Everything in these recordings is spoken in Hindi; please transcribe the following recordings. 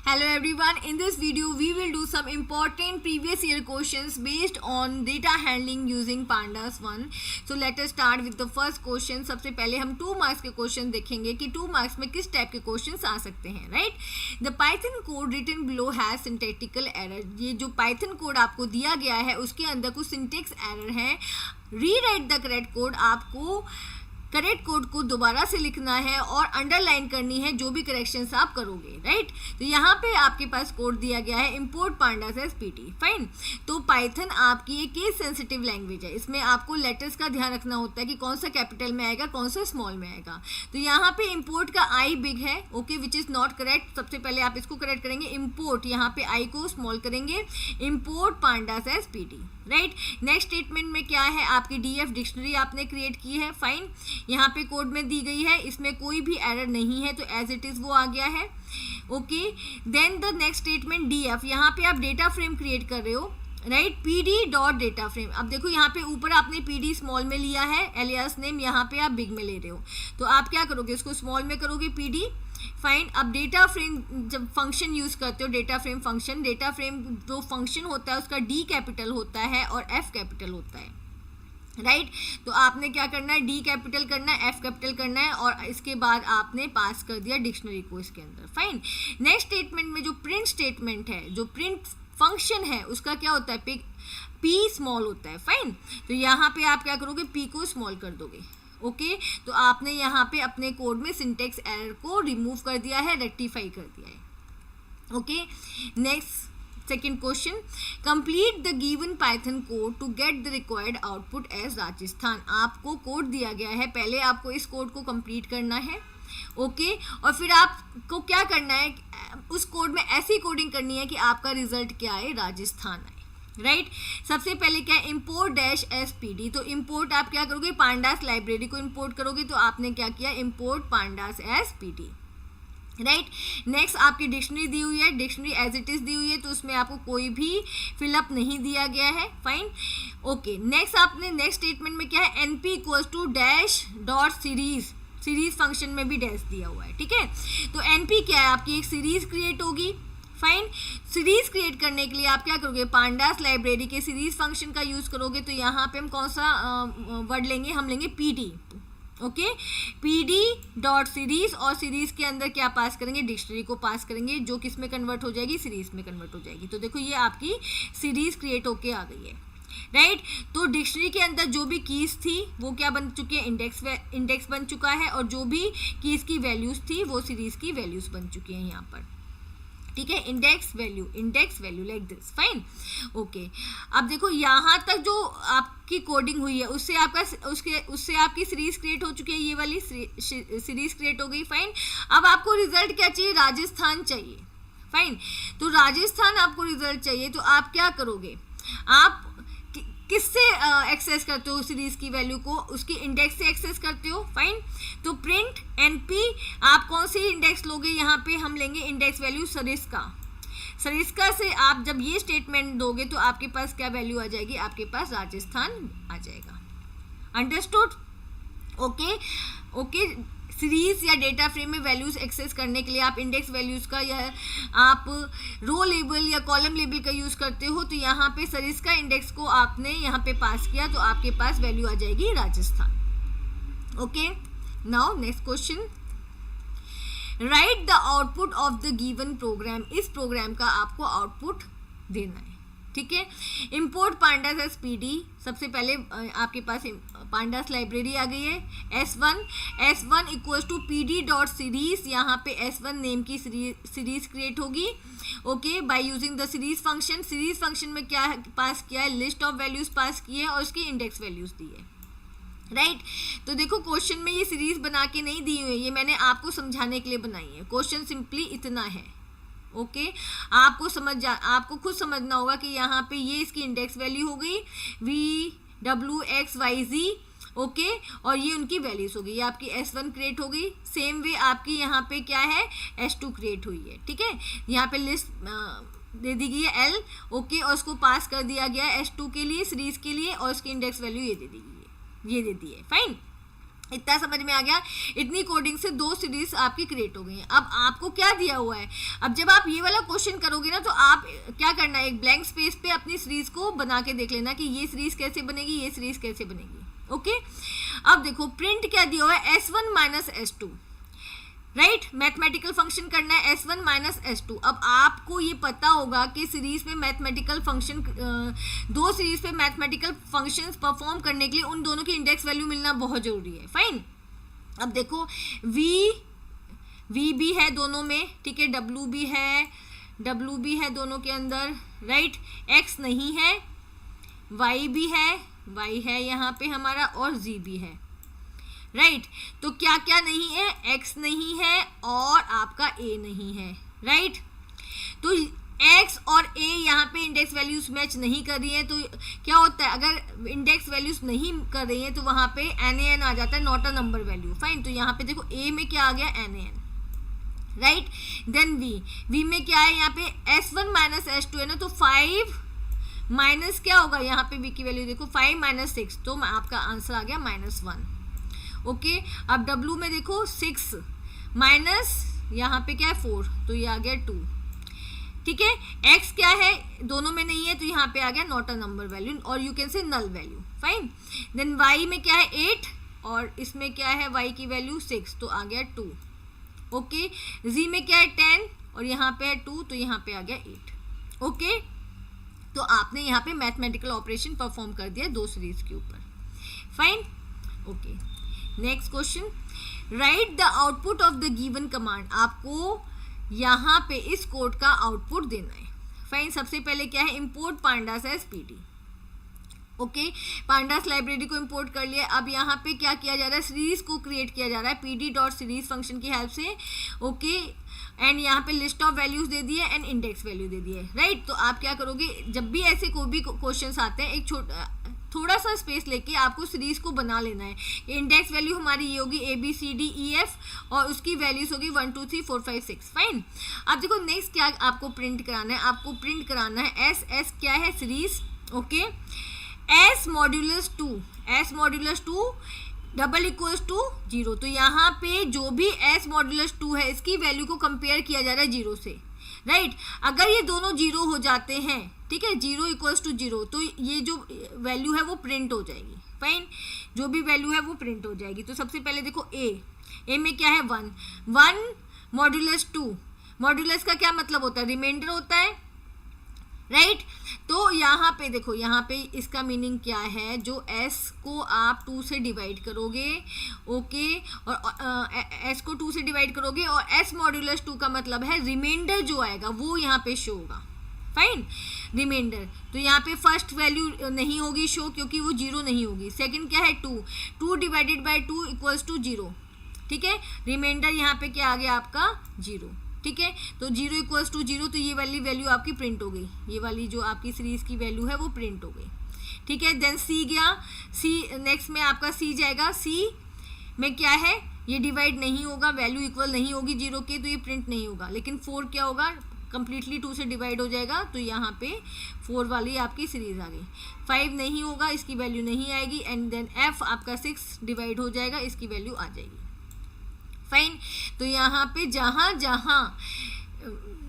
Hello everyone, in this video we will do some important previous year questions based on data handling using pandas 1. So let us start with the first question. सबसे पहले हम 2 मार्क्स के क्वेश्चन देखेंगे कि 2 मार्क्स में किस टाइप के क्वेश्चंस आ सकते हैं, right. The Python code written below has syntactical error. ये जो पाइथन कोड आपको दिया गया है उसके अंदर कुछ सिंटेक्स एरर है. Rewrite the correct code. आपको करेक्ट कोड को दोबारा से लिखना है और अंडरलाइन करनी है जो भी करेक्शंस आप करोगे, राइट. तो यहाँ पे आपके पास कोड दिया गया है import pandas as PT. Fine. तो पाइथन आपकी एक केस सेंसिटिव लैंग्वेज है. इसमें आपको लेटर्स का ध्यान रखना होता है कि कौन सा कैपिटल में आएगा, कौन सा स्मॉल में आएगा. तो यहाँ पे इम्पोर्ट का आई बिग है, okay, which is not correct. सबसे पहले आप इसको करेक्ट करेंगे. इम्पोर्ट यहाँ पे आई को स्मॉल करेंगे. Import pandas as PT, right. Next statement में क्या है, आपकी डीएफ डिक्शनरी आपने क्रिएट की है. फाइन. यहाँ पे कोड में दी गई है, इसमें कोई भी एरर नहीं है तो एज इट इज़ वो आ गया है, okay. Then the next statement DF. यहाँ पे आप डेटा फ्रेम क्रिएट कर रहे हो, right. PD dot data frame. अब देखो यहाँ पे ऊपर आपने पीडी स्मॉल में लिया है, एलियास नेम यहाँ पे आप बिग में ले रहे हो. तो आप क्या करोगे, इसको स्मॉल में करोगे पीडी. फाइन. अब डेटा फ्रेम जब फंक्शन यूज़ करते हो, data frame function, data frame जो फंक्शन होता है उसका डी कैपिटल होता है और एफ कैपिटल होता है, राइट. तो आपने क्या करना है, डी कैपिटल करना है, एफ कैपिटल करना है और इसके बाद आपने पास कर दिया डिक्शनरी को इसके अंदर. फाइन. नेक्स्ट स्टेटमेंट में जो प्रिंट स्टेटमेंट है, जो प्रिंट फंक्शन है उसका क्या होता है, पी स्मॉल होता है. फाइन. तो यहाँ पे आप क्या करोगे, पी को स्मॉल कर दोगे, ओके. तो आपने यहाँ पे अपने कोड में सिंटेक्स एरर को रिमूव कर दिया है, रेक्टिफाई कर दिया है, okay. Next second question. Complete the given Python code to get the required output as Rajasthan. आपको कोड दिया गया है, पहले आपको इस कोड को कंप्लीट करना है, ओके. और फिर आपको क्या करना है, उस कोड में ऐसी कोडिंग करनी है कि आपका रिजल्ट क्या आए, राजस्थान आए, राइट. सबसे पहले क्या है, import dash S P D. तो इम्पोर्ट आप क्या करोगे, पांडास लाइब्रेरी को इम्पोर्ट करोगे. तो आपने क्या किया, import pandas as P D, right. Next आपकी डिक्शनरी दी हुई है, डिक्शनरी एज इट इज़ दी हुई है तो उसमें आपको कोई भी फिलअप नहीं दिया गया है. Fine, okay. नेक्स्ट आपने नेक्स्ट स्टेटमेंट में क्या है, N P equals to dash dot series. Series function में भी डैश दिया हुआ है, ठीक है. तो एन पी क्या है, आपकी एक सीरीज क्रिएट होगी. फाइन. सीरीज क्रिएट करने के लिए आप क्या करोगे, पांडास लाइब्रेरी के सीरीज फंक्शन का यूज़ करोगे. तो यहाँ पे हम कौन सा वर्ड लेंगे, हम लेंगे P D, okay. P D dot series और सीरीज के अंदर क्या पास करेंगे, डिक्शनरी को पास करेंगे जो किस में कन्वर्ट हो जाएगी, सीरीज में कन्वर्ट हो जाएगी. तो देखो ये आपकी सीरीज क्रिएट होके आ गई है, राइट. तो डिक्शनरी के अंदर जो भी कीज थी वो क्या बन चुकी है, इंडेक्स बन चुका है और जो भी कीज की वैल्यूज थी वो सीरीज की वैल्यूज बन चुकी हैं यहाँ पर, ठीक है. Index value like this. Fine, okay. अब देखो यहाँ तक जो आपकी कोडिंग हुई है उससे आपकी सीरीज क्रिएट हो चुकी है, ये वाली सीरीज क्रिएट हो गई. फाइन. अब आपको रिजल्ट क्या चाहिए, राजस्थान चाहिए. फाइन. तो राजस्थान आपको रिजल्ट चाहिए तो आप क्या करोगे, आप किससे एक्सेस करते हो सीरीज की वैल्यू को, उसकी इंडेक्स से एक्सेस करते हो. फाइन. तो प्रिंट एनपी, आप कौन सी इंडेक्स लोगे, यहाँ पे हम लेंगे इंडेक्स वैल्यू सरिस्का से आप जब ये स्टेटमेंट दोगे तो आपके पास क्या वैल्यू आ जाएगी, आपके पास राजस्थान आ जाएगा. Understood, okay. सीरीज या डेटा फ्रेम में वैल्यूज एक्सेस करने के लिए आप इंडेक्स वैल्यूज का या आप रो लेबल या कॉलम लेबल का यूज़ करते हो. तो यहाँ पे सरिस का इंडेक्स को आपने यहाँ पे पास किया तो आपके पास वैल्यू आ जाएगी Rajasthan, okay. Now next question. Write the output of the given program. इस प्रोग्राम का आपको आउटपुट देना है, ठीक है. Import pandas as P D. सबसे पहले आपके पास पांडास लाइब्रेरी आ गई है. S1 equals to P D dot series. यहाँ पे S1 नेम की सीरीज क्रिएट होगी, okay, by using the series function. Series function में क्या पास किया है, लिस्ट ऑफ वैल्यूज पास की है और उसकी इंडेक्स वैल्यूज दी है, राइट. तो देखो क्वेश्चन में ये सीरीज बना के नहीं दी हुई है, ये मैंने आपको समझाने के लिए बनाई है. क्वेश्चन सिंपली इतना है, ओके. आपको खुद समझना होगा कि यहाँ पे ये इसकी इंडेक्स वैल्यू हो गई VWXYZ, ओके. और ये उनकी वैल्यूज हो गई, ये आपकी S1 क्रिएट हो गई. सेम वे आपकी यहाँ पे क्या है, S2 क्रिएट हुई है, ठीक है. यहाँ पे लिस्ट दे दी गई है L, ओके, और उसको पास कर दिया गया है S2 के लिए, सीरीज के लिए, और उसकी इंडेक्स वैल्यू ये दे दी है. फाइन. इतना समझ में आ गया। इतनी कोडिंग से 2 सीरीज आपकी क्रिएट हो गई हैं। अब आपको क्या दिया हुआ है, अब जब आप ये वाला क्वेश्चन करोगे ना तो आप क्या करना है, एक ब्लैंक स्पेस पे अपनी सीरीज को बना के देख लेना कि ये सीरीज कैसे बनेगी, ये सीरीज कैसे बनेगी। ओके, अब देखो प्रिंट क्या दिया हुआ है, S1 minus S2, right. Mathematical function करना है S1 माइनस S2। अब आपको ये पता होगा कि सीरीज में मैथमेटिकल फंक्शन, 2 सीरीज पे मैथमेटिकल फंक्शंस परफॉर्म करने के लिए उन दोनों की इंडेक्स वैल्यू मिलना बहुत जरूरी है। फाइन, अब देखो V भी है दोनों में, ठीक है, W भी है दोनों के अंदर, राइट। X नहीं है, Y भी है, Y है यहाँ पे हमारा, और Z भी है, राइट। तो क्या क्या नहीं है, X नहीं है और आपका A नहीं है, राइट। तो X और A यहाँ पे इंडेक्स वैल्यूज मैच नहीं कर रही है, तो क्या होता है, अगर इंडेक्स वैल्यूज नहीं कर रही है तो वहाँ पे NaN आ जाता है, not a number value. Fine, तो यहाँ पे देखो A में क्या आ गया, NaN, राइट। देन V में क्या है, यहाँ पे S1 माइनस S2 है ना, तो 5 माइनस क्या होगा, यहाँ पे V की वैल्यू देखो 5 माइनस 6, तो आपका आंसर आ गया -1। ओके, अब W में देखो 6 माइनस यहाँ पे क्या है 4, तो ये आ गया 2, ठीक है। X क्या है, दोनों में नहीं है, तो यहाँ पे आ गया नॉट अ नंबर वैल्यू, और you can say null value. Fine, then Y में क्या है 8 और इसमें क्या है Y की वैल्यू 6, तो आ गया 2। ओके, Z में क्या है 10 और यहाँ पे है 2, तो यहाँ पे आ गया 8। ओके, तो आपने यहाँ पे मैथमेटिकल ऑपरेशन परफॉर्म कर दिया 2 सीरीज के ऊपर। Fine, okay, next question, write the output of the given command. आपको यहाँ पे इस कोड का आउटपुट देना है। फाइन, सबसे पहले क्या है, import pandas as PD. Okay, pandas library को इंपोर्ट कर लिया। अब यहाँ पे क्या किया जा रहा है, सीरीज को क्रिएट किया जा रहा है पीडी डॉट सीरीज फंक्शन की हेल्प से। ओके, एंड यहाँ पे लिस्ट ऑफ वैल्यूज दे दिए एंड इंडेक्स वैल्यू दे दिए, राइट। तो आप क्या करोगे, जब भी ऐसे कोई भी क्वेश्चंस आते हैं, एक थोड़ा सा स्पेस लेके आपको सीरीज को बना लेना है। इंडेक्स वैल्यू हमारी ये होगी ABCDEF और उसकी वैल्यूज होगी 1 2 3 4 5 6। फाइन, अब देखो नेक्स्ट क्या आपको प्रिंट कराना है, आपको प्रिंट कराना है S क्या है, series. Okay, S modulus 2 double equals to 0। तो यहाँ पे जो भी S मॉड्यूलस 2 है इसकी वैल्यू को कंपेयर किया जा रहा है 0 से, राइट। अगर ये दोनों 0 हो जाते हैं, ठीक है, 0 इक्वल्स टू 0, तो ये जो वैल्यू है वो प्रिंट हो जाएगी। फाइन, जो भी वैल्यू है वो प्रिंट हो जाएगी। तो सबसे पहले देखो A में क्या है 1 मॉड्यूलस 2, मॉड्यूलस का क्या मतलब होता है, रिमाइंडर होता है, राइट। तो यहाँ पे देखो, यहाँ पे इसका मीनिंग क्या है, जो S को आप 2 से डिवाइड करोगे, ओके, और S को 2 से डिवाइड करोगे और S मॉड्यूलस 2 का मतलब है रिमाइंडर जो आएगा वो यहाँ पे शो होगा। फाइन, रिमाइंडर, तो यहाँ पे फर्स्ट वैल्यू नहीं होगी शो क्योंकि वो 0 नहीं होगी। सेकंड क्या है 2 डिवाइडेड बाय 2 इक्वल्स टू 0, ठीक है। रिमाइंडर यहाँ पे क्या आ गया आपका 0, ठीक है। तो 0 इक्वल्स टू 0, तो ये वाली वैल्यू आपकी प्रिंट हो गई, ये वाली जो आपकी सीरीज की वैल्यू है वो प्रिंट हो गई, ठीक है। देन C गया, C नेक्स्ट में आपका C जाएगा। C में क्या है, ये डिवाइड नहीं होगा, वैल्यू इक्वल नहीं होगी 0 के, तो ये प्रिंट नहीं होगा। लेकिन 4 क्या होगा, कंप्लीटली 2 से डिवाइड हो जाएगा, तो यहाँ पे 4 वाली आपकी सीरीज आ गई। 5 नहीं होगा, इसकी वैल्यू नहीं आएगी। एंड देन F आपका 6 डिवाइड हो जाएगा, इसकी वैल्यू आ जाएगी। फाइन, तो यहाँ पे जहाँ जहाँ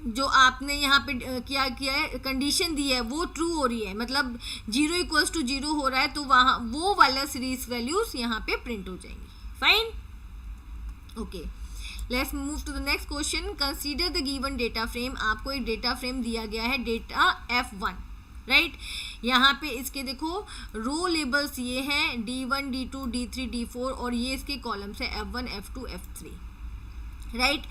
जो आपने यहाँ पे क्या किया है, कंडीशन दी है वो ट्रू हो रही है, मतलब 0 इक्वल्स टू 0 हो रहा है, तो वहाँ वो वाला सीरीज वैल्यूज यहाँ पे प्रिंट हो जाएंगी। Fine, okay, let's move to the next question. Consider the given data frame. आपको एक डेटा फ्रेम दिया गया है, डेटा F1, राइट। यहाँ पे इसके देखो रो लेबल्स ये हैं D1 D2 D3 D4 और ये इसके कॉलम्स है F1 F2 F3, right.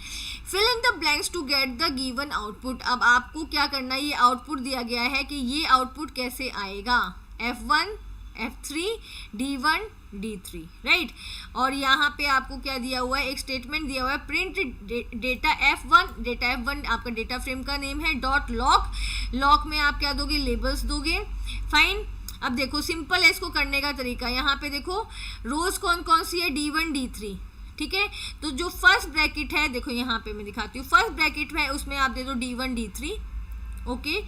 Fill in the blanks to get the given output. अब आपको क्या करना है, ये आउटपुट दिया गया है कि ये आउटपुट कैसे आएगा, F1 F3 D1 D3, right. और यहाँ पे आपको क्या दिया हुआ है, एक स्टेटमेंट दिया हुआ है, प्रिंट डेटा F1 आपका डेटा फ्रेम का नेम है, डॉट लॉक में आप क्या दोगे, लेबल्स दोगे। फाइन, अब देखो सिंपल है इसको करने का तरीका। यहाँ पे देखो रोज कौन कौन सी है, D1 D3, ठीक है। तो जो फर्स्ट ब्रैकेट है, देखो यहाँ पे मैं दिखाती हूँ, फर्स्ट ब्रैकेट है उसमें आप दे दो D1 D3, ओके,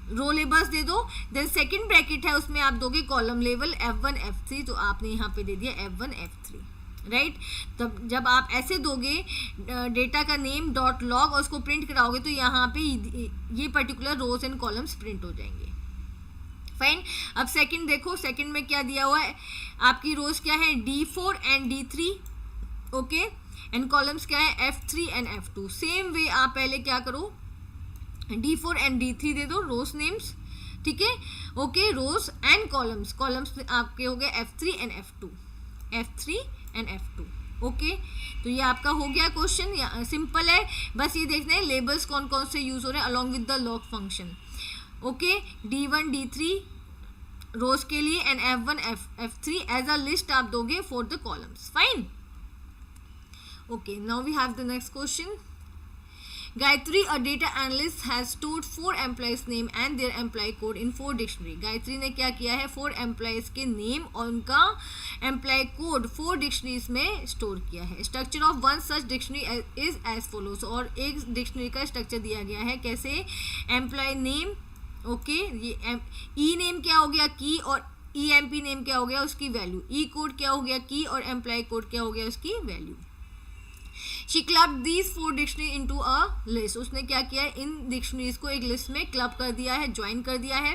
रो लेबल्स दे दो। देन सेकंड ब्रैकेट है उसमें आप दोगे कॉलम लेवल F1 F3, तो आपने यहाँ पे दे दिया F1 F3, राइट। तब जब आप ऐसे दोगे डेटा का नेम डॉट लॉग और उसको प्रिंट कराओगे तो यहाँ पे ये particular rows and columns print हो जाएंगे। फाइन। अब सेकंड देखो, सेकंड में क्या दिया हुआ है, आपकी रोज क्या है D4 and D3, okay, and columns क्या है F3 and F2। Same way आप पहले क्या करो, D4 एंड D3 दे दो रोज नेम्स, ठीक है, okay, rows and columns, columns आपके हो गए F3 and F2, F3 and F2, okay. तो ये आपका हो गया क्वेश्चन, सिंपल है, बस ये देखना है लेबल्स कौन कौन से यूज हो रहे हैं along with the log function, okay. D1 D3 रोज के लिए and F1 F3 as a list आप दोगे for the columns. Fine, okay. Now we have the next question. Gayatri, a data analyst, has stored 4 employees name and their employee code in 4 dictionary. Gayatri ने क्या किया है, 4 employees के नेम और उनका employee code 4 डिक्शनरीज में स्टोर किया है। Structure of one such dictionary is as follows, और एक डिक्शनरी का स्ट्रक्चर दिया गया है कैसे, एम्प्लॉय नेम, ओके, ये ई नेम क्या हो गया की, और EMP नेम क्या हो गया उसकी वैल्यू, ई कोड क्या हो गया की, और एम्प्लॉय कोड क्या हो गया उसकी value. She clubbed these 4 dictionary into a list. उसने क्या किया है, इन डिक्शनरीज को एक लिस्ट में क्लब कर दिया है, ज्वाइन कर दिया है।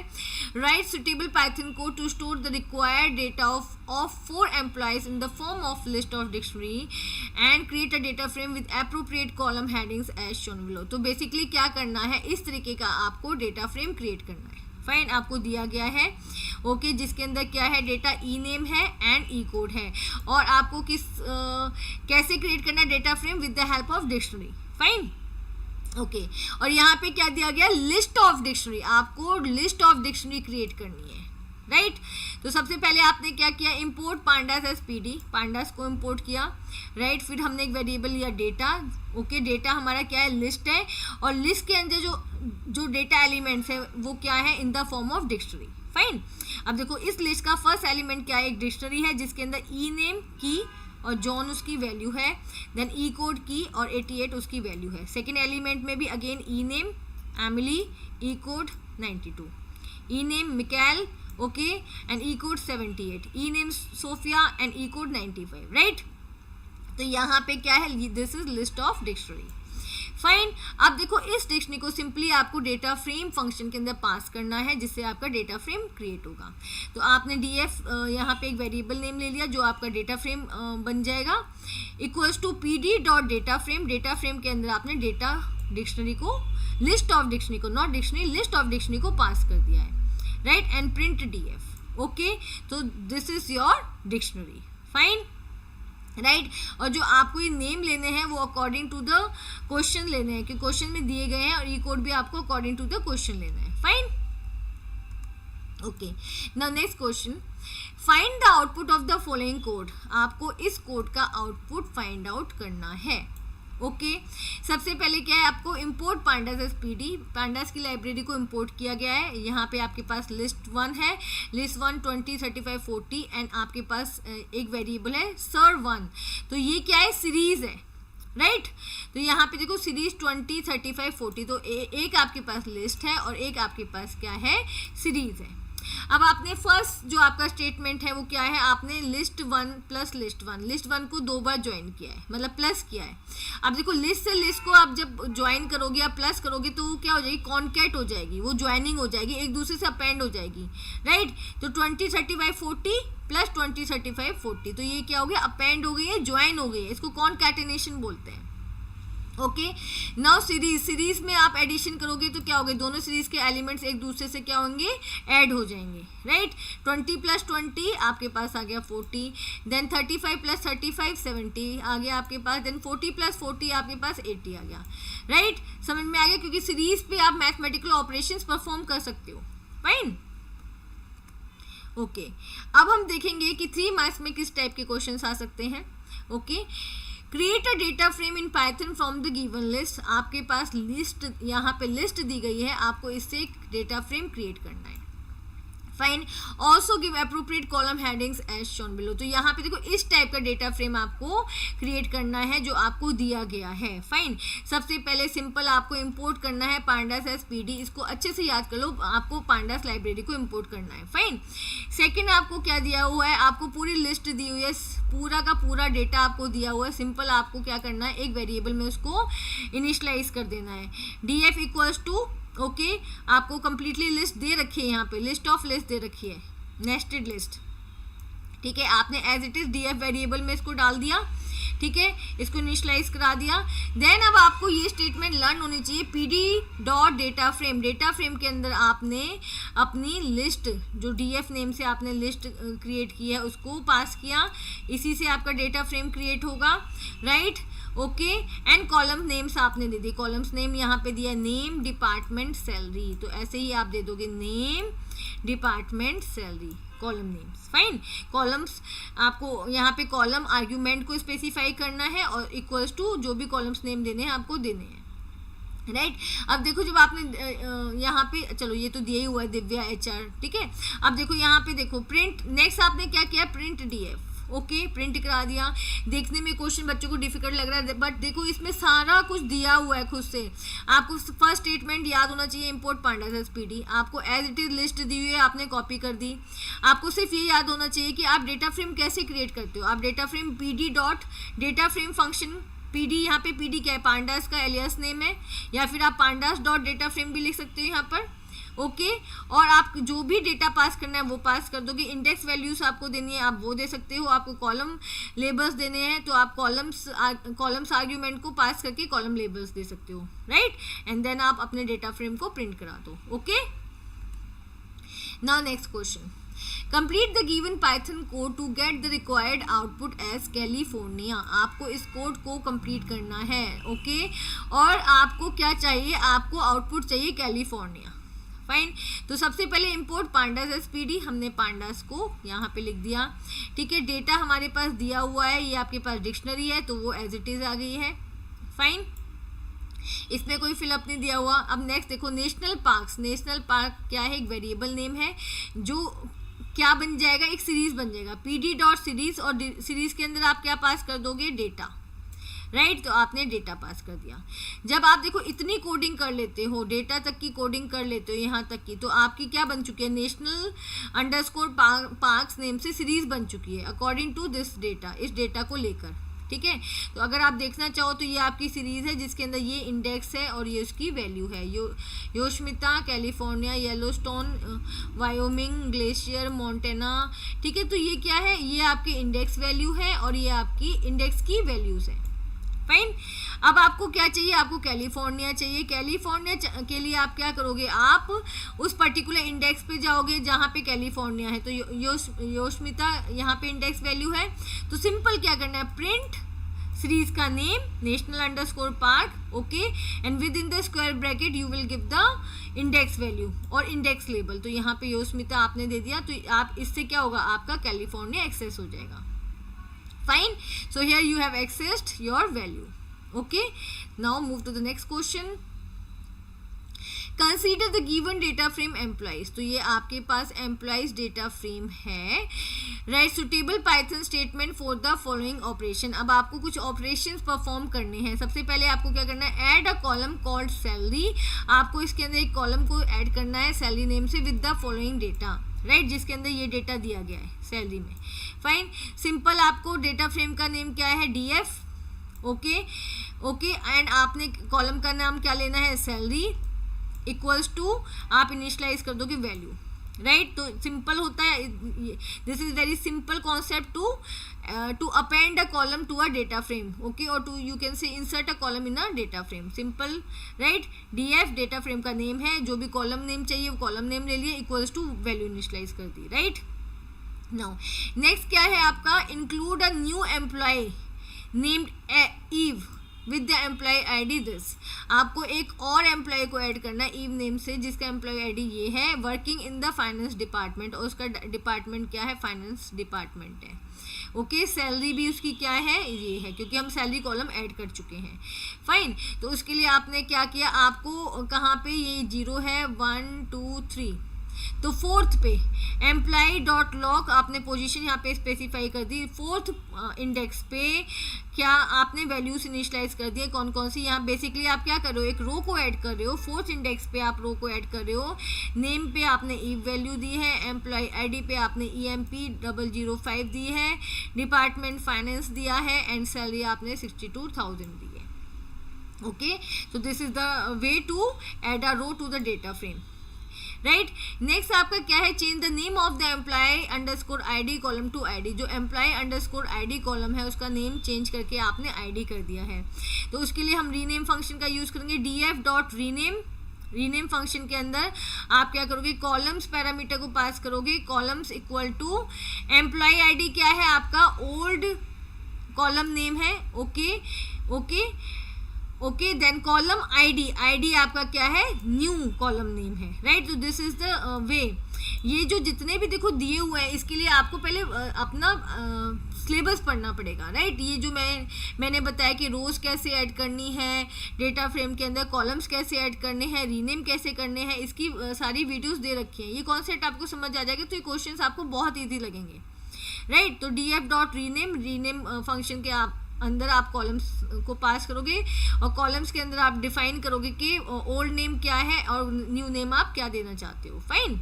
Write suitable Python code to store the required data of 4 employees in the form of list of dictionary and create a data frame with appropriate column headings as shown below. तो बेसिकली क्या करना है, इस तरीके का आपको डेटा फ्रेम क्रिएट करना है। फाइन, आपको दिया गया है, ओके, जिसके अंदर क्या है, डेटा ई नेम है एंड ई कोड है, और आपको कैसे क्रिएट करना है data frame with the help of dictionary. Fine, okay. और यहाँ पे क्या दिया गया, लिस्ट ऑफ डिक्शनरी, आपको लिस्ट ऑफ डिक्शनरी क्रिएट करनी है, राइट। तो सबसे पहले आपने क्या किया, import pandas as PD, pandas को इंपोर्ट किया, राइट। फिर हमने एक वेरिएबल लिया डेटा, ओके, डेटा हमारा क्या है, लिस्ट है, और लिस्ट के अंदर जो डेटा एलिमेंट्स है वो क्या है, in the form of dictionary. Fine, अब देखो इस लिस्ट का फर्स्ट एलिमेंट क्या है, एक डिक्शनरी है जिसके अंदर ई नेम की और जॉन उसकी वैल्यू है, देन ई कोड की और 88 उसकी वैल्यू है। सेकेंड एलिमेंट में भी again E name Emily, E code 92, E name Mikael, okay, and E code 78, E name Sophia and E code 95, right. तो यहाँ पे क्या है, this is list of dictionary. Fine, अब देखो इस डिक्शनरी को सिंपली आपको डेटा फ्रेम फंक्शन के अंदर पास करना है जिससे आपका डेटा फ्रेम क्रिएट होगा। तो आपने DF यहाँ पे एक वेरिएबल नेम ले लिया जो आपका डेटा फ्रेम बन जाएगा, equals to PD dot data frame, data frame के अंदर आपने डेटा डिक्शनरी को, लिस्ट ऑफ डिक्शनरी को, not dictionary, list of dictionary को पास कर दिया है, right, and print DF, okay. तो this is your dictionary. Fine, right. और जो आपको ये नेम लेने हैं वो अकॉर्डिंग टू द क्वेश्चन लेने हैं कि क्वेश्चन में दिए गए हैं, और ई कोड भी आपको अकॉर्डिंग टू द क्वेश्चन लेना है। Fine, okay. Now next question, find the output of the following code, आपको इस कोड का आउटपुट फाइंड आउट करना है, ओके। सबसे पहले क्या है, आपको import pandas as PD, pandas की लाइब्रेरी को इंपोर्ट किया गया है। यहाँ पे आपके पास लिस्ट 1 है, लिस्ट 1 20 35 40, एंड आपके पास एक वेरिएबल है sir1, तो ये क्या है, सीरीज है, राइट। तो यहाँ पे देखो सीरीज 20 35 40, तो एक आपके पास लिस्ट है और एक आपके पास क्या है, सीरीज है। अब आपने फर्स्ट जो आपका स्टेटमेंट है वो क्या है, आपने लिस्ट 1 प्लस लिस्ट 1, लिस्ट 1 को 2 बार ज्वाइन किया है, मतलब प्लस किया है। अब देखो लिस्ट से लिस्ट को आप जब ज्वाइन करोगे या प्लस करोगे तो वो क्या हो जाएगी, कॉन्कैट हो जाएगी, वो ज्वाइनिंग हो जाएगी, एक दूसरे से अपेंड हो जाएगी, राइट। तो 20 35 40 प्लस 20 35 40, तो ये क्या हो गया, अपेंड हो गई है, ज्वाइन हो गई है, इसको कॉन्कैटिनेशन बोलते हैं, ओके। नाउ सीरीज में आप एडिशन करोगे तो क्या होगा, दोनों सीरीज के एलिमेंट्स एक दूसरे से क्या होंगे, ऐड हो जाएंगे, राइट। 20 प्लस 20 आपके पास आ गया 40, देन 35 प्लस 35 70 आ गया आपके पास, देन 40 प्लस 40 आपके पास 80 आ गया, राइट। समझ में आ गया, क्योंकि सीरीज पे आप मैथमेटिकल ऑपरेशंस परफॉर्म कर सकते हो। Fine, okay. अब हम देखेंगे कि 3 मार्क्स में किस टाइप के क्वेश्चंस आ सकते हैं, okay. Create a data frame in Python from the given list, आपके पास लिस्ट, यहाँ पे लिस्ट दी गई है, आपको इससे एक डेटा फ्रेम क्रिएट करना है। Fine. Also give appropriate column headings as shown below. तो यहाँ पे देखो इस टाइप का डेटा फ्रेम आपको क्रिएट करना है जो आपको दिया गया है। फाइन। सबसे पहले सिंपल आपको इंपोर्ट करना है पांडास एज पीडी, इसको अच्छे से याद कर लो, आपको पांडास लाइब्रेरी को इंपोर्ट करना है। फाइन। सेकेंड आपको क्या दिया हुआ है, आपको पूरी लिस्ट दी हुई है, पूरा का पूरा डेटा आपको दिया हुआ है। सिंपल आपको क्या करना है, एक वेरिएबल में उसको इनिशियलाइज कर देना है। df इक्वल्स टू ओके आपको कंप्लीटली लिस्ट दे रखी है, यहाँ पे लिस्ट ऑफ लिस्ट दे रखी है, नेस्टेड लिस्ट। ठीक है, आपने as it is df variable में इसको डाल दिया। ठीक है, इसको इनिशियलाइज करा दिया। देन अब आपको ये स्टेटमेंट लर्न होनी चाहिए, pd dot data frame. Data frame के अंदर आपने अपनी लिस्ट जो df नेम से आपने लिस्ट क्रिएट की है उसको पास किया, इसी से आपका डेटा फ्रेम क्रिएट होगा। Right, okay. And column names आपने दे दी, कॉलम्स नेम यहाँ पे दिया नेम, डिपार्टमेंट, सैलरी। तो ऐसे ही आप दे दोगे name, department, salary, column names. Fine. Columns आपको यहाँ पे कॉलम आर्ग्यूमेंट को स्पेसिफाई करना है और इक्वल्स टू जो भी कॉलम्स नेम देने हैं आपको देने हैं। राइट। अब देखो जब आपने यहाँ पे, चलो ये तो दिया ही हुआ है दिव्या HR। ठीक है, अब देखो यहाँ पे देखो प्रिंट, नेक्स्ट आपने क्या किया, प्रिंट df। ओके, प्रिंट करा दिया। देखने में क्वेश्चन बच्चों को डिफिकल्ट लग रहा है, बट देखो इसमें सारा कुछ दिया हुआ है खुद से। आपको फर्स्ट स्टेटमेंट याद होना चाहिए, इंपोर्ट पांडास एज पीडी। आपको एज इट इज लिस्ट दी हुई है, आपने कॉपी कर दी। आपको सिर्फ ये याद होना चाहिए कि आप डेटा फ्रेम कैसे क्रिएट करते हो। आप data frame pd dot data frame function, pd यहाँ पे pd क्या है, पांडास का एलियास नेम है, या फिर आप पांडास डॉट डेटा फ्रेम भी लिख सकते हो यहाँ पर। ओके, और आप जो भी डेटा पास करना है वो पास कर दोगे। इंडेक्स वैल्यूज आपको देनी है, आप वो दे सकते हो। आपको कॉलम लेबल्स देने हैं तो आप कॉलम्स आर्ग्यूमेंट को पास करके कॉलम लेबल्स दे सकते हो। राइट, एंड देन आप अपने डेटा फ्रेम को प्रिंट करा दो। Okay, now next question, complete the given Python code to get the required output as California. आपको इस कोड को कंप्लीट करना है। ओके, और आपको क्या चाहिए, आपको आउटपुट चाहिए कैलिफोर्निया। फाइन। तो सबसे पहले इंपोर्ट पांडास एज पीडी, हमने पांडास को यहाँ पे लिख दिया। ठीक है, डेटा हमारे पास दिया हुआ है, ये आपके पास डिक्शनरी है तो वो एज इट इज आ गई है। फाइन, इसमें कोई फिलअप नहीं दिया हुआ। अब नेक्स्ट देखो नेशनल पार्क्स। नेशनल पार्क क्या है, एक वेरिएबल नेम है जो क्या बन जाएगा, एक सीरीज बन जाएगा, pd डॉट सीरीज, और सीरीज के अंदर आप क्या पास कर दोगे, डेटा। राइट, तो आपने डेटा पास कर दिया। जब आप देखो इतनी कोडिंग कर लेते हो, डेटा तक की कोडिंग कर लेते हो यहाँ तक की, तो आपकी क्या बन चुकी है, नेशनल अंडरस्कोर पार्क्स नेम से सीरीज बन चुकी है अकॉर्डिंग टू दिस डेटा, इस डेटा को लेकर। ठीक है, तो अगर आप देखना चाहो तो ये आपकी सीरीज है जिसके अंदर ये इंडेक्स है और ये उसकी वैल्यू है। Yosemite, California, Yellowstone, Wyoming, Glacier, Montana. ठीक है, तो ये क्या है, ये आपकी इंडेक्स वैल्यू है और ये आपकी इंडेक्स की वैल्यूज है। फाइन। अब आपको क्या चाहिए, आपको कैलिफोर्निया चाहिए। कैलिफोर्निया के लिए आप क्या करोगे, आप उस पर्टिकुलर इंडेक्स पे जाओगे जहाँ पे कैलिफोर्निया है। तो योशमिता यहाँ पे इंडेक्स वैल्यू है, तो सिंपल क्या करना है, प्रिंट सीरीज का name national underscore park. Okay, and with in the square bracket you will give the index value और इंडेक्स लेबल। तो यहाँ पे योशमिता आपने दे दिया, तो आप इससे क्या होगा, आपका कैलिफोर्निया एक्सेस हो जाएगा। Fine, so here you have accessed your value. Okay, now move to the next question. Consider the given data frame employees. तो ये आपके पास employees data frame है। Write suitable Python statement for the following operation. अब आपको कुछ operations perform करने हैं। सबसे पहले आपको क्या करना है, add a column called salary. आपको इसके अंदर एक column को add करना है salary name से with the following data. Right, जिसके अंदर ये डेटा दिया गया है सैलरी में। फाइन, सिंपल आपको डेटा फ्रेम का नेम क्या है, df। ओके, एंड आपने कॉलम का नाम क्या लेना है, सैलरी, इक्वल्स टू आप इनिशियलाइज कर दोगे वैल्यू। राइट, तो सिंपल होता है, this is very simple concept to append a column to a data frame. Okay, और to you can say insert a column in a data frame. Simple. Right, df data frame का नेम है, जो भी कॉलम नेम चाहिए वो कॉलम नेम ले लिए, इक्वल्स टू वैल्यू इनिशियलाइज कर दी। राइट, नाउ नेक्स्ट क्या है आपका, include a new employee named Eve with the employee ID this. आपको एक और एम्प्लॉय को ऐड करना है ईव नेम से, जिसका एम्प्लॉय ID ये है, working in the finance department, और उसका डिपार्टमेंट क्या है, फाइनेंस डिपार्टमेंट है। ओके, सैलरी भी उसकी क्या है, ये है, क्योंकि हम सैलरी कॉलम ऐड कर चुके हैं। फाइन, तो उसके लिए आपने क्या किया, आपको कहाँ पे ये 0 है, 1 2 3 तो फोर्थ पे एम्प्लॉय डॉट लॉग आपने पोजीशन यहाँ पे स्पेसिफाई कर दी। फोर्थ इंडेक्स पे क्या आपने वैल्यूज इनिशियलाइज कर दिए, कौन कौन सी। यहाँ बेसिकली आप क्या कर रहे हो, एक रो को ऐड कर रहे हो। फोर्थ इंडेक्स पे आप रो को ऐड कर रहे हो। नेम पे आपने ई वैल्यू दी है, एम्प्लॉय आईडी पे आपने EMP005 दी है, डिपार्टमेंट फाइनेंस दिया है, एंड सैलरी आपने 62,000 दी है। Okay, so this is the way to add a row to the data frame, right. Next आपका क्या है, change the name of the employee underscore ID column to ID. जो एम्प्लॉय अंडरस्कोर आईडी कॉलम है उसका नेम चेंज करके आपने आईडी कर दिया है। तो उसके लिए हम रीनेम फंक्शन का यूज करेंगे, df dot rename. Rename function के अंदर आप क्या करोगे, कॉलम्स पैरामीटर को पास करोगे, columns equal to employee ID क्या है आपका, ओल्ड कॉलम नेम है। Okay okay okay, then column ID, ID आपका क्या है, न्यू कॉलम नेम है, राइट। तो दिस इज द वे। ये जो जितने भी देखो दिए हुए हैं इसके लिए आपको पहले अपना सिलेबस पढ़ना पड़ेगा, राइट। ये जो मैंने बताया कि रोज कैसे ऐड करनी है डेटा फ्रेम के अंदर, कॉलम्स कैसे ऐड करने हैं, रीनेम कैसे करने हैं, इसकी सारी वीडियोस दे रखी हैं। ये कॉन्सेप्ट आपको समझ आ जाएगा तो ये क्वेश्चंस आपको बहुत ईजी लगेंगे, राइट। तो df dot rename, rename function के आप अंदर आप कॉलम्स को पास करोगे और कॉलम्स के अंदर आप डिफाइन करोगे कि ओल्ड नेम क्या है और न्यू नेम आप क्या देना चाहते हो। Fine,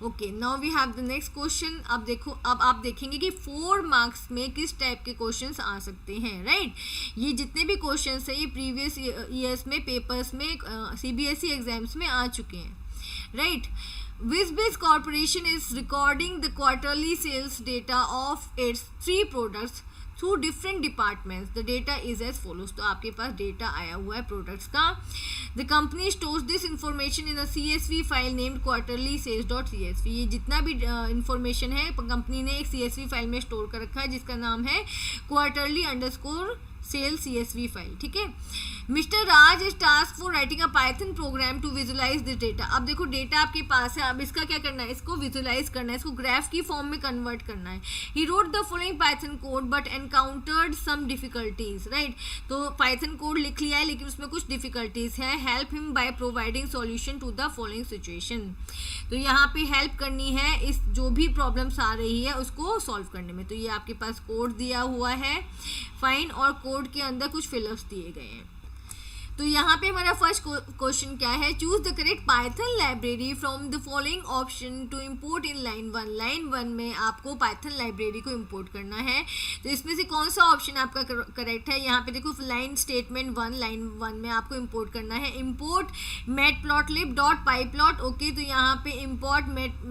okay, now we have the next question. अब देखो, अब आप देखेंगे कि 4 मार्क्स में किस टाइप के क्वेश्चंस आ सकते हैं, राइट। ये जितने भी क्वेश्चंस है ये प्रीवियस ईयर्स में पेपर्स में CBSE एग्जाम्स में आ चुके हैं, right. Wizbiz Corporation is recording the quarterly sales data of its 3 products through different departments. The data is as follows. तो आपके पास डेटा आया हुआ है प्रोडक्ट्स का। The company stores this information in a CSV file named quarterlysales.csv. ये जितना भी इंफॉर्मेशन है कंपनी ने एक CSV फाइल में स्टोर कर रखा है जिसका नाम है quarterly_sales CSV फाइल, ठीक है। Mister Raj is task for writing a Python program to visualise this data. अब देखो डेटा आपके पास है, अब इसका क्या करना है, इसको विजुलाइज करना है, इसको ग्राफ की फॉर्म में कन्वर्ट करना है। He wrote the following Python code but encountered some difficulties, right. तो पाइथन कोड लिख लिया है लेकिन उसमें कुछ डिफिकल्टीज है। Help him by providing solution to the following situation. तो यहाँ पे हेल्प करनी है इस जो भी प्रॉब्लम्स आ रही है उसको सॉल्व करने में। तो ये आपके पास कोड दिया हुआ है, फाइन, और कोड के अंदर कुछ फिलअप्स दिए गए हैं। तो यहाँ पे हमारा फर्स्ट क्वेश्चन क्या है, choose the correct Python library from the following option to import in line 1। Line 1 में आपको पाइथन लाइब्रेरी को इंपोर्ट करना है। तो इसमें से कौन सा ऑप्शन आपका करेक्ट है, यहाँ पे देखो लाइन स्टेटमेंट 1, लाइन 1 में आपको इंपोर्ट करना है इंपोर्ट matplotlib.pyplot। ओके, तो यहाँ पे इंपोर्ट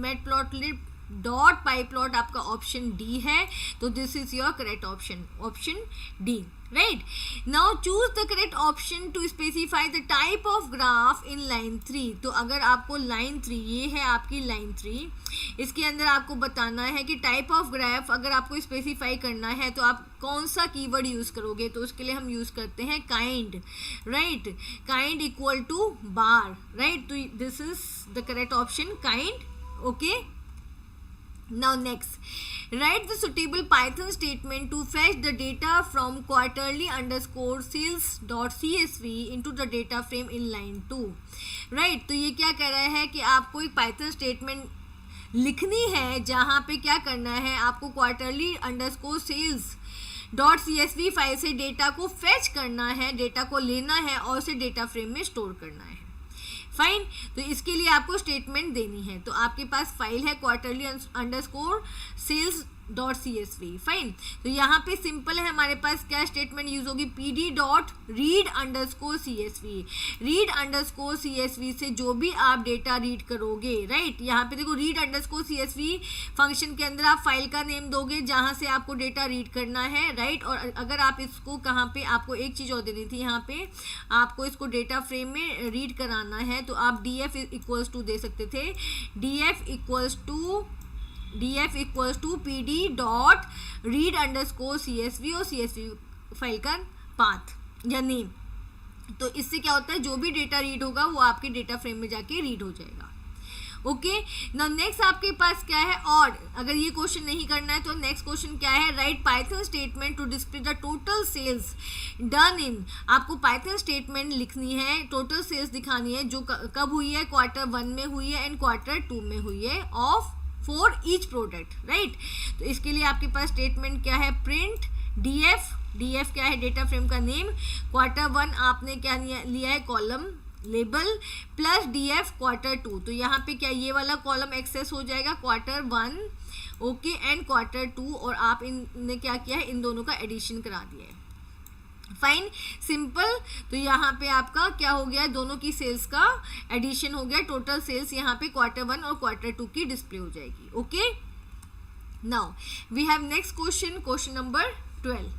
matplotlib.pyplot आपका ऑप्शन डी है। तो this is your correct option, option D, right. Now choose the correct option to specify the type of graph in line 3। तो अगर आपको लाइन 3, ये है आपकी लाइन 3, इसके अंदर आपको बताना है कि टाइप ऑफ ग्राफ अगर आपको स्पेसिफाई करना है तो आप कौन सा कीवर्ड यूज करोगे। तो उसके लिए हम यूज करते हैं kind, right. Kind equal to bar, right. तो this is the correct option, kind, okay. Now next, write the suitable Python statement to fetch the data from quarterly_sales.csv into the data frame in line 2, right। तो ये क्या कह रहा है कि आपको एक Python statement लिखनी है जहाँ पे क्या करना है, आपको quarterly_sales.csv फाइल से डेटा को फेच करना है, डेटा को लेना है और उसे डेटा फ्रेम में स्टोर करना है, फाइन। तो इसके लिए आपको स्टेटमेंट देनी है। तो आपके पास फाइल है quarterly_sales.csv, फाइन। तो यहाँ पे सिंपल है, हमारे पास क्या स्टेटमेंट यूज होगी, pd.read_csv। read_csv से जो भी आप डेटा रीड करोगे, राइट। यहाँ पे देखो read_csv फंक्शन के अंदर आप फाइल का नेम दोगे जहाँ से आपको डेटा रीड करना है, राइट। और अगर आप इसको कहाँ पे, आपको एक चीज़ और देनी थी, यहाँ पे आपको इसको डेटा फ्रेम में रीड कराना है तो आप df इक्वल्स टू दे सकते थे, df इक्वल्स टू pd.read_csv और csv फाइल का पाथ या नेम। तो इससे क्या होता है, जो भी डेटा रीड होगा वो आपके डेटा फ्रेम में जाके रीड हो जाएगा। ओके, नाउ नेक्स्ट आपके पास क्या है, और अगर ये क्वेश्चन नहीं करना है तो नेक्स्ट क्वेश्चन क्या है, write Python statement to display the total sales done in, आपको पाइथन स्टेटमेंट लिखनी है, टोटल सेल्स दिखानी है जो कब हुई है, क्वार्टर 1 में हुई है एंड क्वार्टर 2 में हुई है of for each product, right. तो इसके लिए आपके पास स्टेटमेंट क्या है, प्रिंट डीएफ क्या है, डेटा फ्रेम का नेम, क्वार्टर 1 आपने क्या लिया है, column label plus DF quarter 2, तो यहाँ पे क्या ये वाला कॉलम एक्सेस हो जाएगा क्वार्टर 1, ओके, एंड क्वार्टर 2, और आप इनने क्या किया है, इन दोनों का एडिशन करा दिया है, फाइन सिंपल। तो यहाँ पे आपका क्या हो गया, दोनों की सेल्स का एडिशन हो गया, टोटल सेल्स यहाँ पे क्वार्टर 1 और क्वार्टर 2 की डिस्प्ले हो जाएगी, okay. Now we have next question number 12.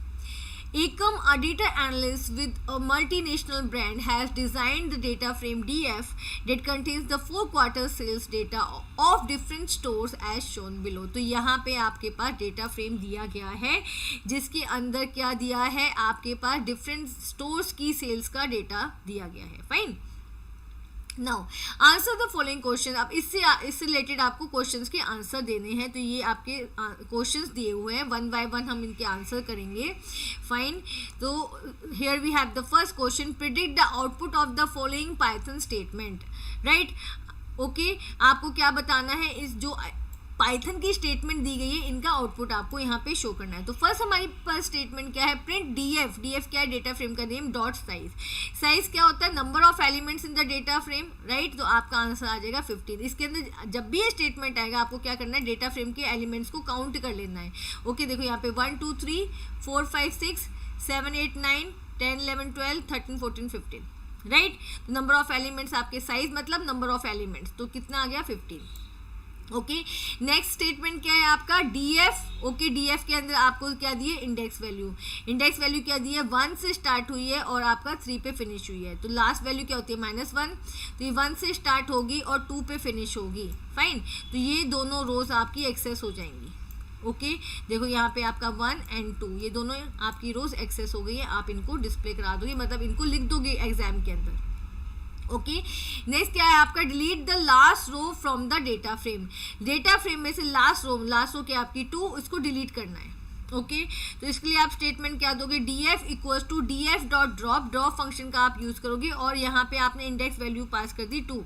Ecom, a data analyst with a multinational brand, has designed the data frame DF that contains the 4 quarter sales data of different stores as shown below. तो यहाँ पे आपके पास डेटा फ्रेम दिया गया है जिसके अंदर क्या दिया है, आपके पास डिफरेंट स्टोर्स की सेल्स का डेटा दिया गया है, fine. Now answer the following question, अब इससे रिलेटेड आपको क्वेश्चंस के आंसर देने हैं, तो ये आपके क्वेश्चंस दिए हुए हैं, 1 बाय 1 हम इनके आंसर करेंगे, फाइन। तो here we have the first question, predict the output of the following Python statement, right, okay. आपको क्या बताना है, इस जो पाइथन की स्टेटमेंट दी गई है इनका आउटपुट आपको यहाँ पे शो करना है। तो फर्स्ट हमारी पास स्टेटमेंट क्या है, प्रिंट डीएफ क्या है, डेटा फ्रेम का नेम, डॉट साइज क्या होता है, number of elements in the data frame, right. तो आपका आंसर आ जाएगा 15। इसके अंदर जब भी ये स्टेटमेंट आएगा आपको क्या करना है, डेटा फ्रेम के एलिमेंट्स को काउंट कर लेना है, ओके। देखो यहाँ पे 1 2 3 4 5 6 7 8 9 10 11 12 13 14 15, राइट। तो नंबर ऑफ एलिमेंट्स, आपके साइज मतलब नंबर ऑफ एलिमेंट्स, तो कितना आ गया 15, ओके। नेक्स्ट स्टेटमेंट क्या है आपका, डीएफ, ओके। डीएफ के अंदर आपको क्या दिए, इंडेक्स वैल्यू क्या दी है, 1 से स्टार्ट हुई है और आपका 3 पे फिनिश हुई है, तो लास्ट वैल्यू क्या होती है, -1, तो ये 1 से स्टार्ट होगी और 2 पे फिनिश होगी, फाइन। तो ये दोनों रोज आपकी एक्सेस हो जाएंगी, ओके। देखो यहाँ पे आपका 1 and 2 ये दोनों आपकी रोज एक्सेस हो गई है, आप इनको डिस्प्ले करा दोगे, मतलब इनको लिख दोगे एग्जाम के अंदर, ओके। नेक्स्ट क्या है आपका, delete the last row from the data frame में से लास्ट रो क्या आपकी 2, उसको डिलीट करना है, ओके। तो इसके लिए आप स्टेटमेंट क्या दोगे, DF equals to DF dot drop function का आप यूज करोगे, और यहाँ पे आपने इंडेक्स वैल्यू पास कर दी 2,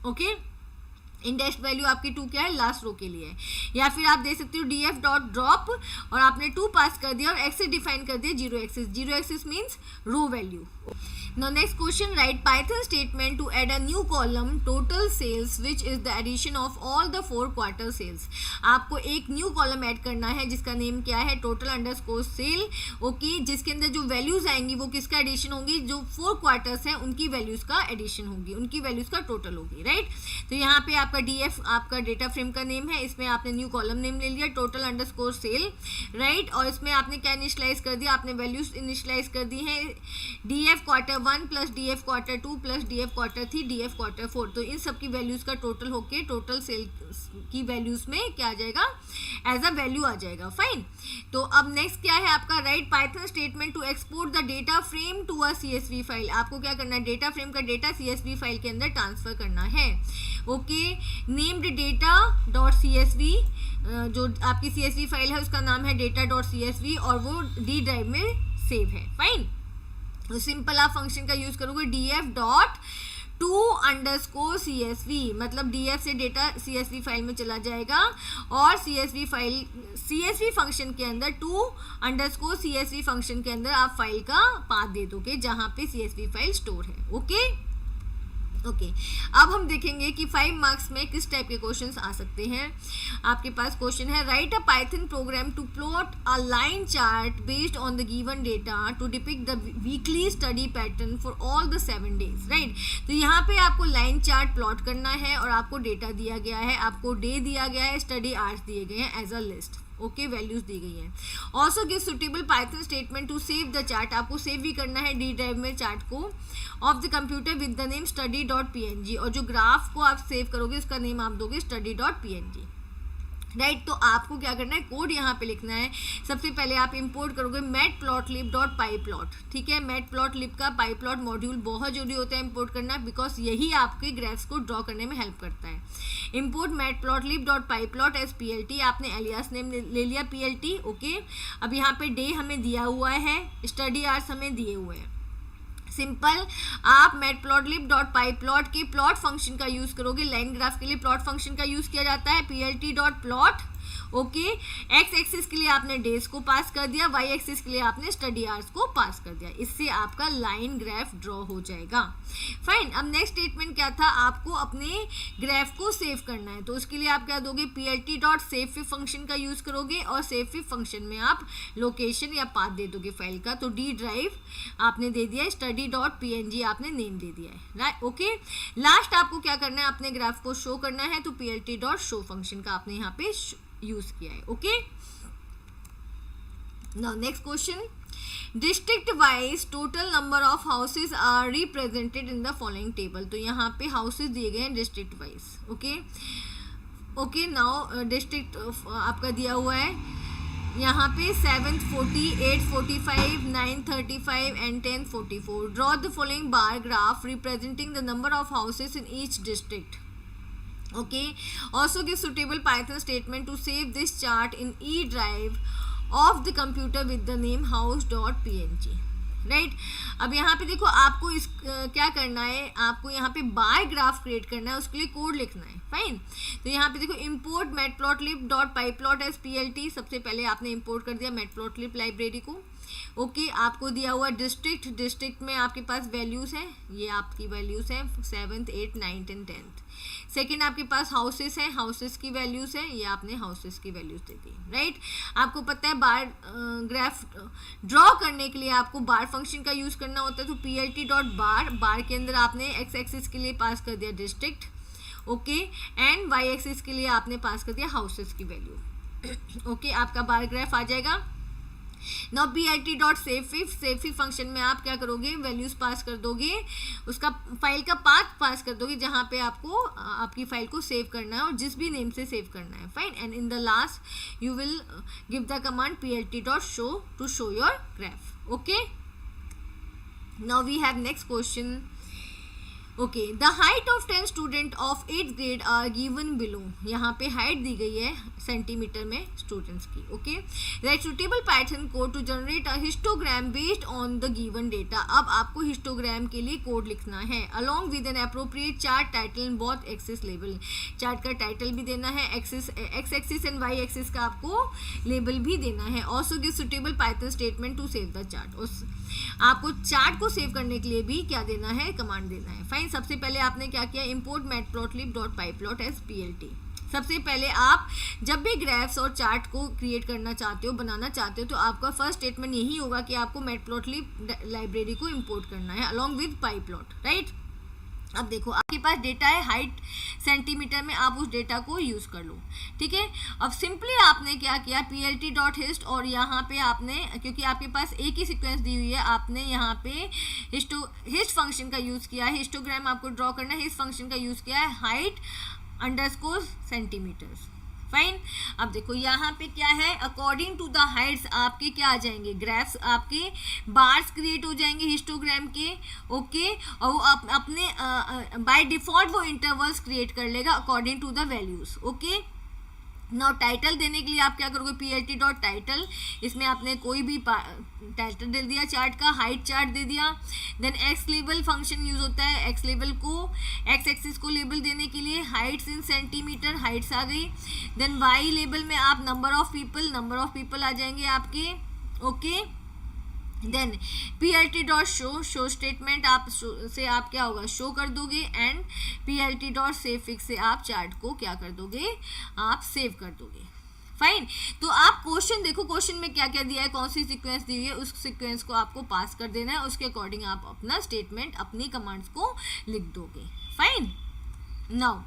ओके। इंडेक्स वैल्यू आपकी 2 क्या है, लास्ट रो के लिए है, या फिर आप दे सकते हो डीएफ डॉट ड्रॉप और आपने 2 पास कर दिया और एक्सेस डिफाइन कर दिया, zero axis means row value. Now next question, write Python statement to add a new column total sales which is the addition of all the 4 quarter sales. आपको एक न्यू कॉलम ऐड करना है जिसका नेम क्या है, टोटल अंडरस्कोर सेल, ओके। जिसके अंदर जो वैल्यूज आएंगी वो किसका एडिशन होंगी, जो 4 क्वार्टर्स हैं उनकी वैल्यूज का एडिशन होगी, उनकी वैल्यूज का टोटल होगी, राइट। तो यहाँ पे आपका डीएफ आपका डेटा फ्रेम का नेम है, इसमें आपने न्यू कॉलम नेम ले लिया टोटल अंडरस्कोर सेल, राइट, और इसमें आपने क्या इनिशियलाइज कर दिया, आपने वैल्यूज इनिशियलाइज कर दी है, DF quarter 1 plus DF quarter 2 plus DF quarter 3 DF quarter 4, तो इन सब की वैल्यूज का टोटल होके टोटल सेल की वैल्यूज में क्या आ जाएगा, एज अ वैल्यू आ जाएगा, फाइन। तो अब नेक्स्ट क्या है आपका, write Python statement to export the data frame to a CSV file, आपको क्या करना है, डेटा फ्रेम का डेटा सीएसवी फाइल के अंदर ट्रांसफर करना है, okay. Named data dot CSV, जो आपकी सीएसवी फाइल है उसका नाम है डेटा डॉट सीएसवी और वो डी ड्राइव में सेव है, फाइन। तो सिंपल आप फंक्शन का यूज करोगे DF dot two underscore CSV, मतलब डीएफ से डेटा सीएसवी फाइल में चला जाएगा और सीएसवी फंक्शन के अंदर टू अंडरस्कोर सीएसवी फंक्शन के अंदर आप फाइल का पाथ दे दोगे जहां पे सीएसवी फाइल स्टोर है, ओके। ओके अब हम देखेंगे कि 5 मार्क्स में किस टाइप के क्वेश्चंस आ सकते हैं। आपके पास क्वेश्चन है, write a Python program to plot a line chart based on the given data to depict the weekly study pattern for all the 7 days, right. तो यहाँ पे आपको लाइन चार्ट प्लॉट करना है और आपको डेटा दिया गया है, आपको डे दिया गया है, स्टडी आवर्स दिए गए हैं as a list, okay, values दी गई हैं। Also give suitable Python statement to save the chart, आपको सेव भी करना है डी ड्राइव में चार्ट को of the computer with the name study.png, और जो ग्राफ को आप सेव करोगे उसका नेम आप दोगे study.png, राइट। तो आपको क्या करना है, कोड यहाँ पे लिखना है। सबसे पहले आप इंपोर्ट करोगे matplotlib.pyplot, ठीक है। matplotlib का pyplot मॉड्यूल बहुत जरूरी होता है इंपोर्ट करना, बिकॉज यही आपके ग्राफ्स को ड्रॉ करने में हेल्प करता है। इंपोर्ट matplotlib.pyplot एज PLT, आपने एलियास नेम ले लिया PLT, ओके। अब यहाँ पे डे हमें दिया हुआ है, स्टडी आवर्स हमें दिए हुए हैं। सिंपल, आप matplotlib.pyplot के प्लॉट फंक्शन का यूज करोगे। लाइन ग्राफ के लिए प्लॉट फंक्शन का यूज किया जाता है plt.plot, ओके। एक्स एक्सिस के लिए आपने डेज को पास कर दिया, वाई एक्सिस के लिए आपने स्टडी आवर्स को पास कर दिया। इससे आपका लाइन ग्राफ ड्रॉ हो जाएगा। फाइन। अब नेक्स्ट स्टेटमेंट क्या था, आपको अपने ग्राफ को सेव करना है, तो उसके लिए आप क्या दोगे, plt.savefig फंक्शन का यूज करोगे, और savefig फंक्शन में आप लोकेशन या पाथ दे दोगे फाइल का। तो डी ड्राइव आपने दे दिया है, study.png आपने नेम दे दिया है, राइट, ओके। लास्ट आपको क्या करना है, अपने ग्राफ को शो करना है, तो plt.show फंक्शन का आपने यहाँ पे यूज किया है, okay. Now next question, district wise total number of houses are represented in the following table. तो यहाँ पे हाउसेज दिए गए हैं district wise, okay okay. Now district आपका दिया हुआ है यहाँ पे 7th 40, 8th 45, 9th 35 and 10th 44। Draw the following bar graph representing the number of houses in each district, okay. Also give suitable Python statement to save this chart in E drive of the computer with the name house.png, right. अब यहाँ पे देखो, आपको इस क्या करना है, आपको यहाँ पे बार ग्राफ क्रिएट करना है, उसके लिए कोड लिखना है। फाइन। तो यहाँ पे देखो, इंपोर्ट matplotlib.pyplot एज PLT। सबसे पहले आपने इंपोर्ट कर दिया matplotlib लाइब्रेरी को, ओके। आपको दिया हुआ डिस्ट्रिक्ट में आपके पास वैल्यूज़ हैं, ये आपकी वैल्यूज़ हैं 7th 8th 9th and 10th। Second आपके पास हाउसेस हैं, हाउसेस की वैल्यूज़ हैं, ये आपने हाउसेस की वैल्यूज़ दे दी, राइट। आपको पता है बार ग्राफ ड्रॉ करने के लिए आपको बार फंक्शन का यूज़ करना होता है। तो plt.bar, बार के अंदर आपने एक्स एक्सिस के लिए पास कर दिया district, okay, and Y axis के लिए आपने पास कर दिया हाउसेस की वैल्यू, ओके। आपका बार ग्राफ आ जाएगा। नाउ plt.savefig फंक्शन में आप क्या करोगे, वैल्यूज पास कर दोगे, उसका फाइल का पाथ पास कर दोगे जहाँ पे आपको आपकी फाइल को सेव करना है और जिस भी नेम से सेव करना है। Fine. And in the last you will give the command plt.show to show your graph, okay. Now we have next question, okay. The height of 10 student of 8th grade are given below. यहाँ पे हाइट दी गई है सेंटीमीटर में स्टूडेंट्स की, ओके। Write suitable Python code to generate a histogram based on the given data. अब आपको हिस्टोग्राम के लिए कोड लिखना है, along with an appropriate chart title in both axis label. Chart का टाइटल भी देना है, X axis and Y axis का आपको लेबल भी देना है। Also give suitable Python statement to save the chart. आपको चार्ट को सेव करने के लिए भी क्या देना है, कमांड देना है। फाइन। सबसे पहले आपने क्या किया, इंपोर्ट matplotlib.pyplot एज PLT। सबसे पहले आप जब भी ग्राफ्स और चार्ट को क्रिएट करना चाहते हो, बनाना चाहते हो, तो आपका फर्स्ट स्टेटमेंट यही होगा कि आपको matplotlib लाइब्रेरी को इंपोर्ट करना है अलॉन्ग विद pyplot, राइट। अब देखो, आपके पास डेटा है हाइट सेंटीमीटर में, आप उस डेटा को यूज़ कर लो, ठीक है। अब सिंपली आपने क्या किया, plt.hist, और यहाँ पे आपने, क्योंकि आपके पास एक ही सीक्वेंस दी हुई है, आपने यहाँ पे हिस्ट फंक्शन का यूज़ किया है। हिस्टोग्राम आपको ड्रॉ करना है, हिस्ट फंक्शन का यूज़ किया है, हाइट अंडरस्कोर सेंटीमीटर्स। फाइन। अब देखो यहाँ पे क्या है, अकॉर्डिंग टू द हाइट्स आपके क्या आ जाएंगे, ग्राफ्स आपके बार्स क्रिएट हो जाएंगे हिस्टोग्राम के, ओके। और वो अपने बाय डिफॉल्ट वो इंटरवल्स क्रिएट कर लेगा according to the values, okay. Now title देने के लिए आप क्या करोगे, plt.title, इसमें आपने कोई भी टाइटल दे दिया चार्ट का, हाइट चार्ट दे दिया। Then X label function use होता है, एक्स लेबल को एक्स एक्सिस को लेबल देने के लिए, हाइट्स इन सेंटीमीटर, हाइट्स आ गई। देन वाई लेबल में आप नंबर ऑफ पीपल आ जाएंगे आपके, okay. Then plt.show, show statement आप से आप क्या होगा, शो कर दोगे। एंड plt.savefig से आप चार्ट को क्या कर दोगे, आप सेव कर दोगे। फाइन। तो आप क्वेश्चन देखो, क्वेश्चन में क्या क्या दिया है, कौन सी सीक्वेंस दी हुई है, उस सीक्वेंस को आपको पास कर देना है, उसके अकॉर्डिंग आप अपना स्टेटमेंट, अपनी कमांड्स को लिख दोगे। Fine. Now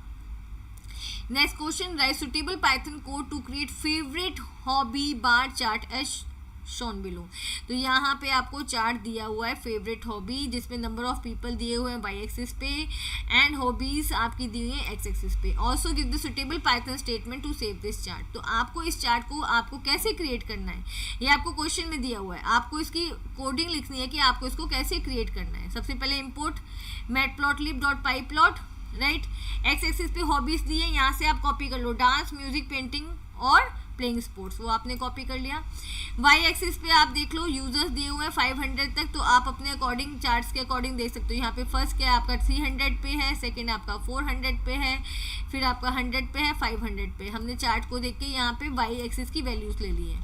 next question, write suitable Python code to create favourite hobby bar chart as shown below. तो यहाँ पे आपको चार्ट दिया हुआ है फेवरेट हॉबी, जिसमें नंबर ऑफ पीपल दिए हुए हैं वाई एक्सिस पे एंड हॉबीज आपकी दी हुई है एक्स एक्सिस पे। Also give the suitable Python statement to save this chart. तो आपको इस चार्ट को आपको कैसे क्रिएट करना है ये आपको क्वेश्चन में दिया हुआ है। आपको इसकी कोडिंग लिखनी है कि आपको इसको कैसे क्रिएट करना है। सबसे पहले import matplotlib.pyplot, right. X axis पे हॉबीज दी है, यहाँ से आप कॉपी कर लो डांस, म्यूजिक, पेंटिंग और प्लेइंग स्पोर्ट्स, वो आपने कॉपी कर लिया। वाई एक्सिस पे आप देख लो यूजर्स दिए हुए हैं 500 तक, तो आप अपने अकॉर्डिंग चार्ट्स के अकॉर्डिंग देख सकते हो। यहाँ पे फर्स्ट क्या है आपका 300 पे है, सेकंड आपका 400 पे है, फिर आपका 100 पे है, 500 पे। हमने चार्ट को देख के यहाँ पे वाई एक्सिस की वैल्यूज ले ली है,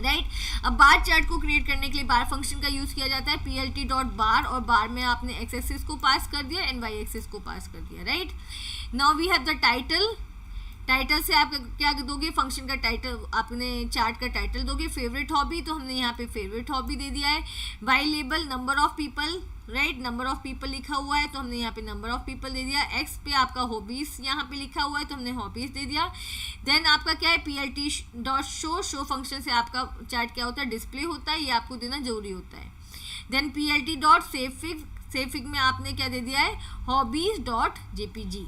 राइट। अब बार चार्ट को क्रिएट करने के लिए बार फंक्शन का यूज किया जाता है, plt.bar, और बार में आपने एक्स एक्सिस को पास कर दिया एंड वाई एक्सिस को पास कर दिया, right. Now we have the title. Title से आप क्या दोगे, फंक्शन का टाइटल, आपने चार्ट का टाइटल दोगे। फेवरेट हॉबी, तो हमने यहाँ पे फेवरेट हॉबी दे दिया है। Y label, number of people, right, number of people लिखा हुआ है तो हमने यहाँ पे नंबर ऑफ पीपल दे दिया। एक्स पे आपका हॉबीज यहाँ पे लिखा हुआ है तो हमने हॉबीज दे दिया। देन आपका क्या है plt.show, शो फंक्शन से आपका चार्ट क्या होता है, डिस्प्ले होता है, ये आपको देना जरूरी होता है। देन plt.savefig, सेवफिग में आपने क्या दे दिया है, hobbies.jpg,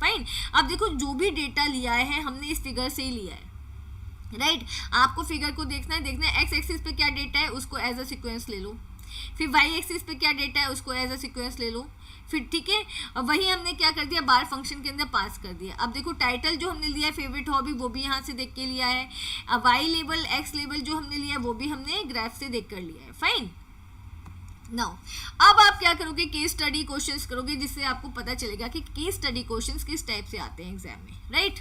फाइन। अब देखो जो भी डेटा लिया है हमने इस फिगर से ही लिया है, राइट। आपको फिगर को देखना है एक्स एक्सिस पे क्या डेटा है उसको एज अ सीक्वेंस ले लो, फिर वाई एक्सिस पे क्या डेटा है उसको एज अ सीक्वेंस ले लो, फिर ठीक है। और वही हमने क्या कर दिया, बार फंक्शन के अंदर पास कर दिया। अब देखो टाइटल जो हमने लिया है फेवरेट हॉबी वो भी यहाँ से देख के लिया है। अब वाई लेबल, एक्स लेबल जो हमने लिया है वो भी हमने ग्राफ से देख कर लिया है, फाइन। नाउ अब आप क्या करोगे, केस स्टडी क्वेश्चंस करोगे, जिससे आपको पता चलेगा कि केस स्टडी क्वेश्चंस किस टाइप से आते हैं एग्जाम में, राइट।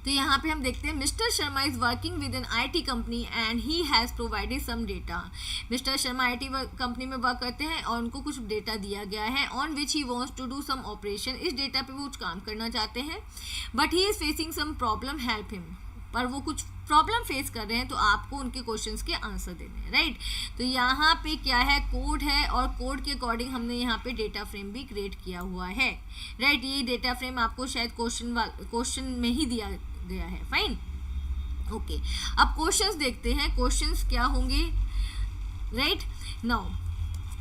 तो यहाँ पे हम देखते हैं mister Sharma is working with an IT company and he has provided some data. Mister Sharma IT company में वर्क करते हैं और उनको कुछ डेटा दिया गया है on which he wants to do some operation. इस डेटा पे वो कुछ काम करना चाहते हैं, but he is facing some problem, help him. पर वो कुछ प्रॉब्लम फेस कर रहे हैं तो आपको उनके क्वेश्चंस के आंसर देने हैं, राइट। तो यहाँ पे क्या है, कोड है और कोड के अकॉर्डिंग हमने यहाँ पे डेटा फ्रेम भी क्रिएट किया हुआ है, राइट। ये डेटा फ्रेम आपको शायद क्वेश्चन में ही दिया गया है, फाइन, ओके। अब क्वेश्चंस देखते हैं, क्वेश्चंस क्या होंगे, right. Now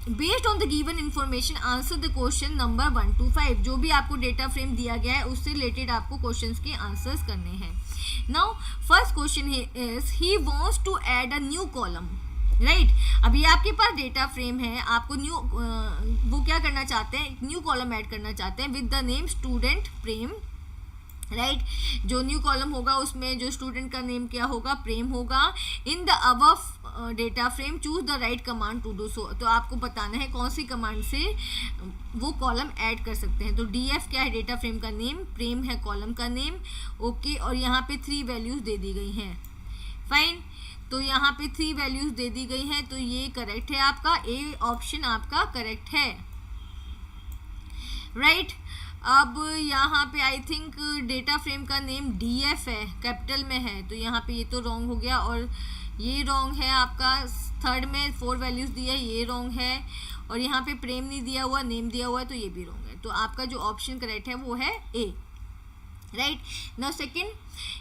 based on the given information answer the question number 1 to 5। जो भी आपको डेटा फ्रेम दिया गया है उससे रिलेटेड आपको क्वेश्चंस के आंसर्स करने हैं। Now first question is he wants to add a new column, right. अभी आपके पास डेटा फ्रेम है, आपको वो क्या करना चाहते हैं, न्यू कॉलम ऐड करना चाहते हैं with the name student Prem, right. जो न्यू कॉलम होगा उसमें जो स्टूडेंट का नेम क्या होगा, प्रेम होगा। In the above data frame choose the right command to do so. तो आपको बताना है कौन सी कमांड से वो कॉलम ऐड कर सकते हैं। तो DF क्या है, डेटा फ्रेम का नेम, प्रेम है कॉलम का नेम, ओके। और यहाँ पे 3 वैल्यूज दे दी गई हैं, फाइन। तो यहाँ पे 3 वैल्यूज दे दी गई हैं, तो ये करेक्ट है आपका, ए ऑप्शन आपका करेक्ट है, राइट। अब यहाँ पे आई थिंक डेटा फ्रेम का नेम DF है, कैपिटल में है, तो यहाँ पे ये तो रॉन्ग हो गया और ये रॉन्ग है आपका। थर्ड में 4 वैल्यूज दिया है, ये रॉन्ग है। और यहाँ पे प्रेम नहीं दिया हुआ, नेम दिया हुआ है, तो ये भी रॉन्ग है। तो आपका जो ऑप्शन करेक्ट है वो है A, right. Now second,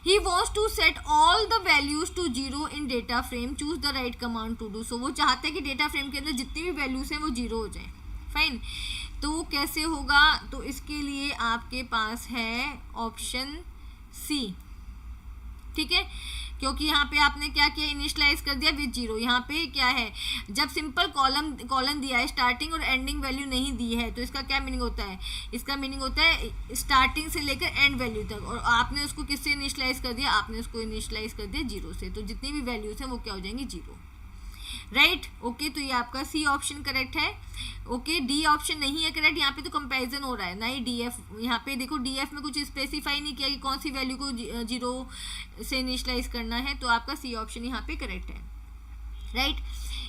he wants to set all the values to 0 in data frame, choose the right command to do so. वो चाहते हैं कि डेटा फ्रेम के अंदर जितनी भी वैल्यूज हैं वो 0 हो जाए, फाइन। तो वो कैसे होगा, तो इसके लिए आपके पास है ऑप्शन C, ठीक है। क्योंकि यहाँ पे आपने क्या किया, इनिशियलाइज कर दिया विद 0। यहाँ पे क्या है, जब सिंपल कॉलम दिया है, स्टार्टिंग और एंडिंग वैल्यू नहीं दी है, तो इसका क्या मीनिंग होता है, इसका मीनिंग होता है स्टार्टिंग से लेकर एंड वैल्यू तक। और आपने उसको किससे इनिशियलाइज कर दिया, आपने उसको इनिशियलाइज कर दिया 0 से। तो जितनी भी वैल्यूज हैं वो क्या हो जाएंगी, 0, राइट, ओके। तो ये आपका C ऑप्शन करेक्ट है, ओके। D ऑप्शन नहीं है करेक्ट, यहाँ पे तो कंपैरिजन हो रहा है ना ही DF। यहाँ पे देखो DF में कुछ स्पेसिफाई नहीं किया कि कौन सी वैल्यू को 0 से इनिशियलाइज करना है, तो आपका C ऑप्शन यहाँ पे करेक्ट है, right.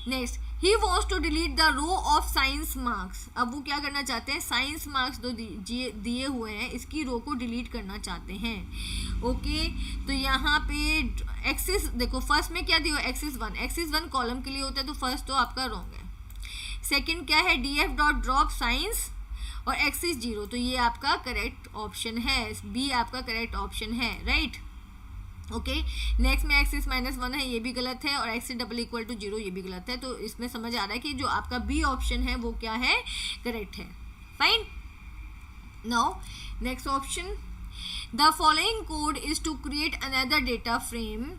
Next, he wants to delete the row of science marks. अब वो क्या करना चाहते हैं, साइंस मार्क्स जो दिए हुए हैं इसकी रो को डिलीट करना चाहते हैं, ओके। तो यहाँ पे एक्सिस देखो, फर्स्ट में क्या दिया, एक्सिस 1 कॉलम के लिए होता है, तो फर्स्ट तो आपका रॉन्ग है। सेकंड क्या है, DF डॉट ड्रॉप साइंस और एक्सिस 0, तो ये आपका करेक्ट ऑप्शन है, B आपका करेक्ट ऑप्शन है, राइट, ओके नेक्स्ट में x इज -1 है, ये भी गलत है, और x = 0 ये भी गलत है। तो इसमें समझ आ रहा है कि जो आपका बी ऑप्शन है वो क्या है, करेक्ट है। Fine, now next option, the following code is to create another data frame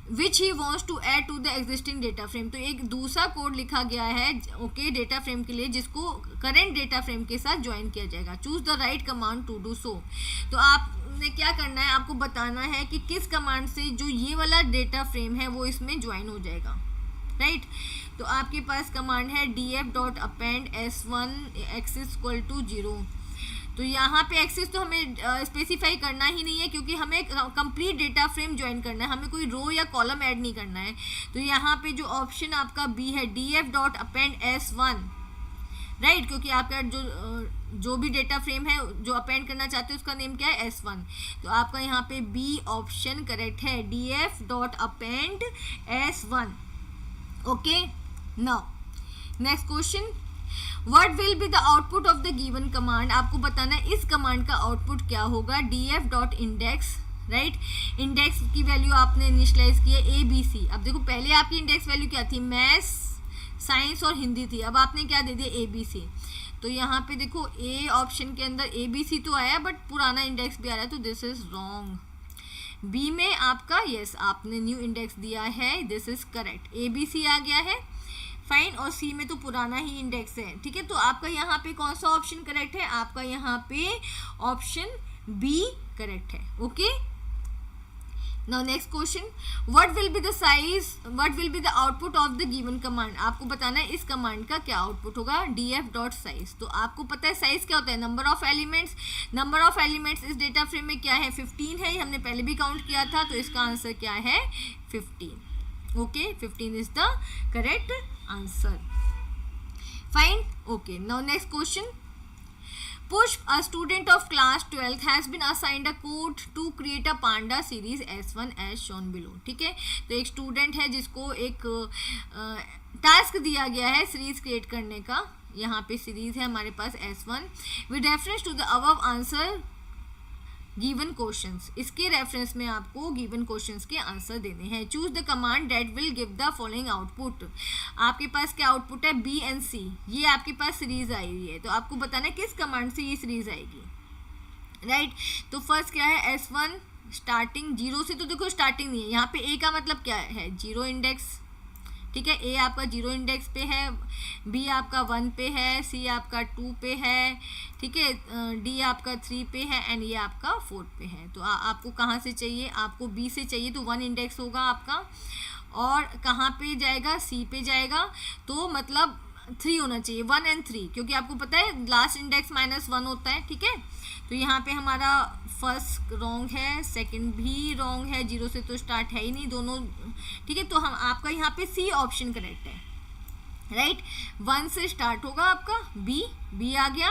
which he wants to add to the existing data frame. तो एक दूसरा कोड लिखा गया है ओके डेटा फ्रेम के लिए, जिसको करेंट डेटा फ्रेम के साथ ज्वाइन किया जाएगा। Choose the right command to do so. तो आपने क्या करना है, आपको बताना है कि किस कमांड से जो ये वाला डेटा फ्रेम है वो इसमें ज्वाइन हो जाएगा, राइट। तो आपके पास कमांड है df.append s1 x = 0। तो यहाँ पे एक्सेस तो हमें स्पेसिफाई करना ही नहीं है, क्योंकि हमें कंप्लीट डेटा फ्रेम ज्वाइन करना है, हमें कोई रो या कॉलम ऐड नहीं करना है। तो यहाँ पे जो ऑप्शन आपका बी है df.append s1, राइट, क्योंकि आपका जो भी डेटा फ्रेम है जो अपेंड करना चाहते हैं उसका नेम क्या है, s1। तो आपका यहाँ पे बी ऑप्शन करेक्ट है, df.append s1। Okay, now next question, what will be the output of the given command. आपको बताना है इस कमांड का आउटपुट क्या होगा, df.index, राइट। इंडेक्स की वैल्यू आपने इनिशियलाइज की है ABC। अब देखो पहले आपकी इंडेक्स वैल्यू क्या थी, मैथ्स, साइंस और हिंदी थी, अब आपने क्या दे दिया, ABC। तो यहाँ पे देखो ए ऑप्शन के अंदर ABC तो आया बट पुराना इंडेक्स भी आ रहा है, तो दिस इज रॉन्ग। बी में आपका यस आपने न्यू इंडेक्स दिया है, दिस इज करेक्ट, ABC आ गया है। फाइन, और सी में तो पुराना ही इंडेक्स है, ठीक है। तो आपका यहाँ पे कौन सा ऑप्शन करेक्ट है, आपका यहाँ पे ऑप्शन बी करेक्ट है। Okay, now next question, what will be the size, what will be the output of the given command. आपको बताना है इस कमांड का क्या आउटपुट होगा, df.size। तो आपको पता है साइज क्या होता है, number of elements. Number of elements इस डेटा फ्रेम में क्या है, 15 है, हमने पहले भी काउंट किया था, तो इसका आंसर क्या है, 15। Okay, 15 is the correct answer. Fine, okay, now next question, push a student of class 12th has been assigned a code to create a panda series s1 as shown below। ठीक है, तो एक स्टूडेंट है जिसको एक टास्क दिया गया है सीरीज क्रिएट करने का। यहाँ पे सीरीज है हमारे पास s1 with reference to the above answer given questions. इसके रेफरेंस में आपको गिवन क्वेश्चंस के आंसर देने हैं। Choose the command that will give the following output. आपके पास क्या आउटपुट है, बी एंड सी, ये आपके पास सीरीज आई हुई है, तो आपको बताना है किस कमांड से ये सीरीज आएगी, राइट। तो फर्स्ट क्या है, s1 स्टार्टिंग 0 से, तो देखो स्टार्टिंग नहीं है, यहाँ पे a का मतलब क्या है, 0 इंडेक्स, ठीक है। ए आपका 0 इंडेक्स पे है, बी आपका 1 पे है, सी आपका 2 पे है, ठीक है, डी आपका 3 पे है, एंड ये आपका 4 पे है। तो आपको कहाँ से चाहिए, आपको बी से चाहिए, तो 1 इंडेक्स होगा आपका, और कहाँ पे जाएगा, सी पे जाएगा, तो मतलब 3 होना चाहिए, 1 एंड 3, क्योंकि आपको पता है लास्ट इंडेक्स -1 होता है, ठीक है। तो यहाँ पे हमारा फर्स्ट रॉन्ग है, सेकंड भी रॉन्ग है, 0 से तो स्टार्ट है ही नहीं दोनों, ठीक है। तो हम आपका यहाँ पे सी ऑप्शन करेक्ट है, राइट। 1 से स्टार्ट होगा आपका, बी आ गया,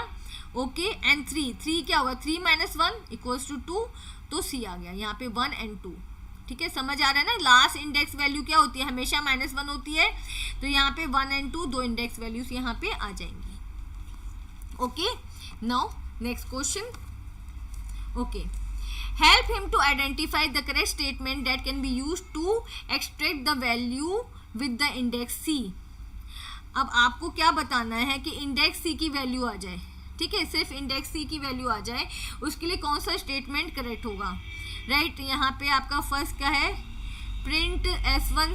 ओके, एंड 3 क्या होगा, 3 - 1 = 2, तो सी आ गया यहाँ पे 1 and 2, ठीक है। समझ आ रहा है ना, लास्ट इंडेक्स वैल्यू क्या होती है, हमेशा -1 होती है, तो यहाँ पे 1 and 2 दो इंडेक्स वैल्यूज यहाँ पे आ जाएंगी। Okay, now next question, okay, help him to identify the correct statement that can be used to extract the value with the index c। अब आपको क्या बताना है कि इंडेक्स सी की वैल्यू आ जाए, ठीक है, सिर्फ इंडेक्स सी की वैल्यू आ जाए, उसके लिए कौन सा स्टेटमेंट करेक्ट होगा, राइट। यहाँ पे आपका फर्स्ट क्या है, प्रिंट s1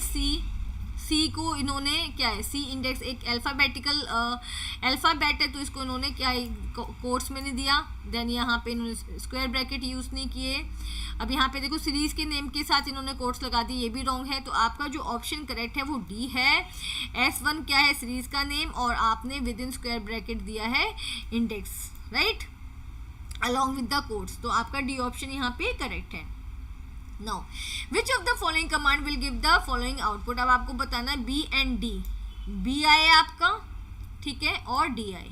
सी को इन्होंने क्या है, सी इंडेक्स एक अल्फ़ाबेटिकल अल्फ़ाबेट है, तो इसको इन्होंने क्या कोट्स में नहीं दिया, देन यहाँ पे इन्होंने स्क्वायर ब्रैकेट यूज़ नहीं किए। अब यहाँ पे देखो सीरीज़ के नेम के साथ इन्होंने कोट्स लगा दिए, ये भी रॉन्ग है। तो आपका जो ऑप्शन करेक्ट है वो डी है। s1 क्या है, सीरीज़ का नेम, और आपने विद इन स्क्वायर ब्रैकेट दिया है index, right, along with the quotes. तो आपका डी ऑप्शन यहाँ पे करेक्ट है। Now, which of the following command will give the following output। अब आपको बताना है बी एंड डी, बी आए आपका, ठीक है, और डी आए।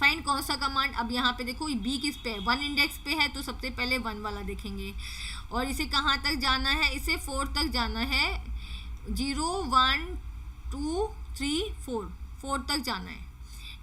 फाइन, कौन सा कमांड, अब यहाँ पे देखो बी किस पे है, 1 इंडेक्स पे है, तो सबसे पहले 1 वाला देखेंगे, और इसे कहाँ तक जाना है, इसे 4 तक जाना है, 0 1 2 3 4 तक जाना है,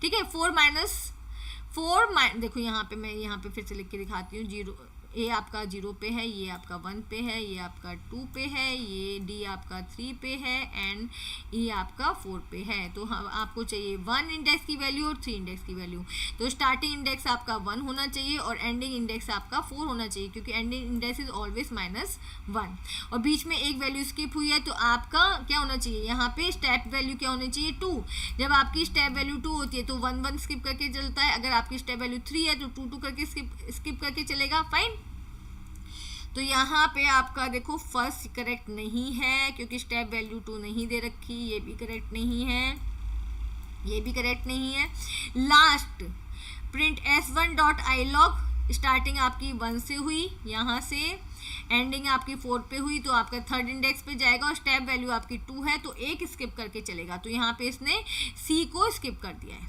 ठीक है। 4 - 4 देखो यहाँ पे मैं यहाँ पे फिर से लिख के दिखाती हूँ, 0 ए आपका 0 पे है, ये आपका 1 पे है, ये आपका 2 पे है, ये डी आपका 3 पे है एंड ई आपका 4 पे है। तो हम आपको चाहिए 1 इंडेक्स की वैल्यू और 3 इंडेक्स की वैल्यू। तो स्टार्टिंग इंडेक्स आपका 1 होना चाहिए और एंडिंग इंडेक्स आपका 4 होना चाहिए, क्योंकि एंडिंग इंडेक्स इज ऑलवेज -1 और बीच में एक वैल्यू स्किप हुई है तो आपका क्या होना चाहिए, यहाँ पे स्टेप वैल्यू क्या होनी चाहिए 2। जब आपकी स्टेप वैल्यू 2 होती है तो 1 1 स्किप करके चलता है, अगर आपकी स्टेप वैल्यू 3 है तो 2 2 करके स्किप करके चलेगा। फाइन, तो यहाँ पे आपका देखो फर्स्ट करेक्ट नहीं है क्योंकि स्टेप वैल्यू 2 नहीं दे रखी, ये भी करेक्ट नहीं है, ये भी करेक्ट नहीं है। Last print s1 dot I log, starting आपकी 1 से हुई, यहाँ से एंडिंग आपकी 4 पे हुई तो आपका थर्ड इंडेक्स पे जाएगा और स्टेप वैल्यू आपकी 2 है तो एक स्किप करके चलेगा, तो यहाँ पे इसने सी को स्किप कर दिया है।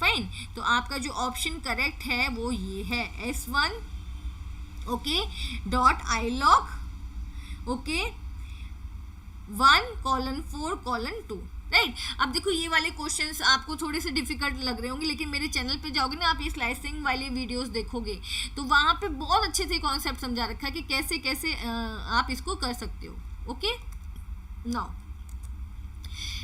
फाइन, तो आपका जो ऑप्शन करेक्ट है वो ये है s1 okay dot I log okay 1:4:2 right. अब देखो ये वाले क्वेश्चंस आपको थोड़े से डिफिकल्ट लग रहे होंगे, लेकिन मेरे चैनल पे जाओगे ना आप ये स्लाइसिंग वाली वीडियोस देखोगे तो वहाँ पे बहुत अच्छे से कॉन्सेप्ट समझा रखा है कि कैसे कैसे आप इसको कर सकते हो। Okay, now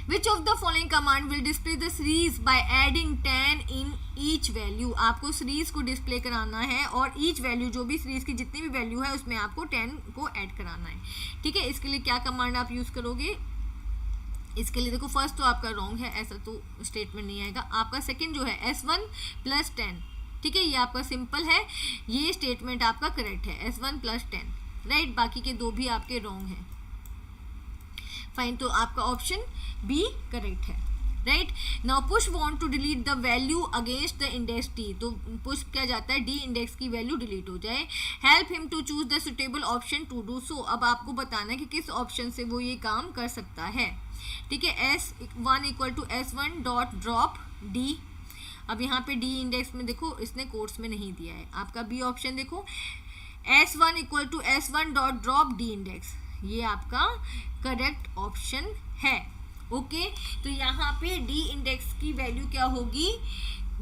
Which of the following command will display the series by adding 10 in each value? आपको सीरीज को डिस्प्ले कराना है और ईच वैल्यू जो भी सीरीज की जितनी भी वैल्यू है उसमें आपको 10 को ऐड कराना है। ठीक है, इसके लिए क्या कमांड आप यूज करोगे, इसके लिए देखो फर्स्ट तो आपका रॉन्ग है, ऐसा तो स्टेटमेंट नहीं आएगा। आपका सेकंड जो है s1 + 10, ठीक है, ये आपका सिंपल है, ये स्टेटमेंट आपका करेक्ट है s1 + 10 राइट, बाकी के दो भी आपके रॉन्ग हैं। फाइन, तो आपका ऑप्शन बी करेक्ट है right. Now push want to delete the value against the index D, तो पुश क्या जाता है डी इंडेक्स की वैल्यू डिलीट हो जाए। Help him to choose the suitable option to do so, अब आपको बताना है कि किस ऑप्शन से वो ये काम कर सकता है। ठीक है, s1 = s1 dot drop D, अब यहाँ पे डी इंडेक्स में देखो इसने कोट्स में नहीं दिया है। आपका बी ऑप्शन देखो s1 = s1 dot drop D index, ये आपका करेक्ट ऑप्शन है। ओके, तो यहाँ पे डी इंडेक्स की वैल्यू क्या होगी,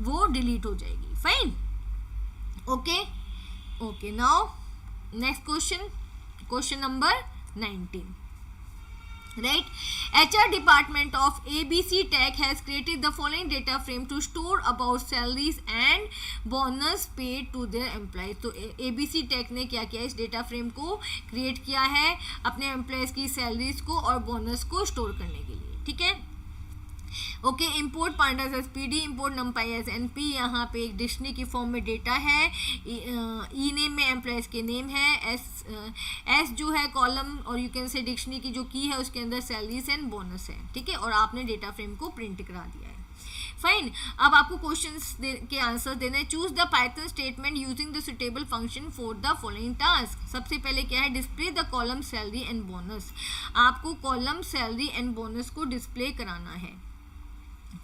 वो डिलीट हो जाएगी। Fine, okay okay, now next question number 19 right. HR department of ABC Tech has created the following data frame to store about salaries and bonus paid to their employees. तो ABC Tech ने क्या किया, इस डेटा फ्रेम को क्रिएट किया है अपने एम्प्लॉयज़ की सैलरीज को और बोनस को स्टोर करने के लिए। ठीक है, okay, import pandas as pd, import numpy as np, यहाँ पे एक डिक्शनरी की फॉर्म में डेटा है, ई नेम में एम्प्लॉयज़ के नेम है, एस जो है कॉलम और यू कैन से डिक्शनरी की जो की है उसके अंदर सैलरीज एंड बोनस है। ठीक है, और आपने डेटा फ्रेम को प्रिंट करा दिया है। फाइन, अब आपको क्वेश्चंस के आंसर देने। Choose the Python statement using the suitable function for the following task. सबसे पहले क्या है, display the column salary and bonus, आपको कॉलम सैलरी एंड बोनस को डिस्प्ले कराना है।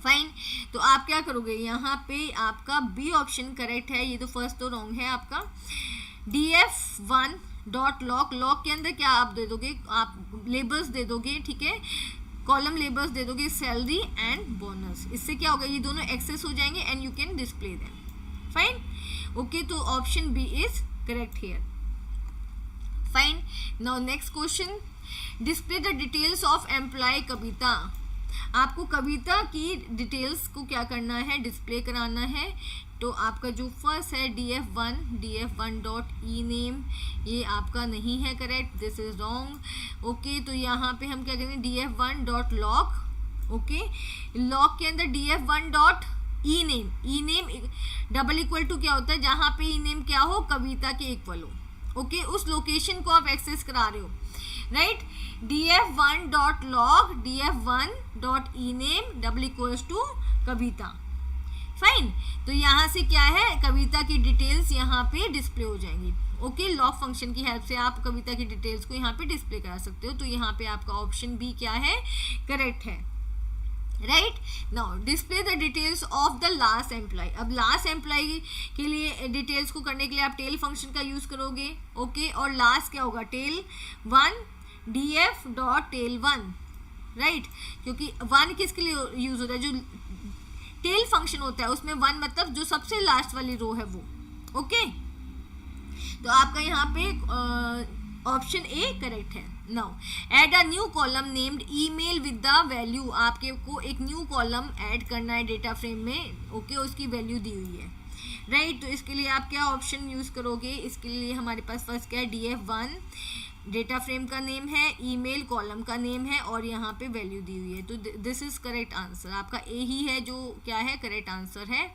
फाइन, तो आप क्या करोगे, यहाँ पे आपका बी ऑप्शन करेक्ट है, ये तो फर्स्ट तो रॉन्ग है आपका। df1 डॉट लॉक, लॉक के अंदर क्या आप दे दोगे, आप लेबल्स दे दोगे। ठीक है, कॉलम लेबल्स दे दोगे सैलरी एंड बोनस, इससे क्या होगा, ये दोनों एक्सेस हो जाएंगे and you can display them. Fine, okay, तो option B is correct here. Fine, now next question, display the details of employee Kavita. आपको कविता की डिटेल्स को क्या करना है, डिस्प्ले कराना है। तो आपका जो फर्स्ट है df1 डॉट ई नेम, ये आपका नहीं है correct, this is wrong. Okay, तो यहाँ पे हम क्या करेंगे, df1 dot lock. Okay, lock के अंदर df1 डॉट ई नेम, ई नेम = क्या होता है, जहाँ पे ई नेम क्या हो, कविता के इक्वल हो। ओके, उस लोकेशन को आप एक्सेस करा रहे हो right. df1 dot log df1 dot E name = कविता। फाइन, तो यहाँ से क्या है, कविता की डिटेल्स यहाँ पे डिस्प्ले हो जाएंगी। ओके, लॉग फंक्शन की हेल्प से आप कविता की डिटेल्स को यहाँ पे डिस्प्ले करा सकते हो। तो यहाँ पे आपका ऑप्शन बी क्या है, करेक्ट है right. Now display the details of the last employee. अब लास्ट एम्प्लॉय के लिए डिटेल्स को करने के लिए आप टेल फंक्शन का यूज करोगे। ओके, और लास्ट क्या होगा, tail one df dot tail one right, क्योंकि 1 किसके लिए यूज होता है, जो टेल फंक्शन होता है उसमें 1 मतलब जो सबसे लास्ट वाली रो है वो। ओके, तो आपका यहाँ पे ऑप्शन ए करेक्ट है। Now add a new column named email with the value, आपके को एक न्यू कॉलम ऐड करना है डेटा फ्रेम में, ओके, उसकी वैल्यू दी हुई है, राइट। तो इसके लिए आप क्या ऑप्शन यूज़ करोगे, इसके लिए हमारे पास फर्स्ट क्या है, DF1 डेटा फ्रेम का नेम है, ईमेल कॉलम का नेम है और यहाँ पे वैल्यू दी हुई है। तो दिस इज करेक्ट आंसर, आपका ए ही है जो क्या है करेक्ट आंसर है।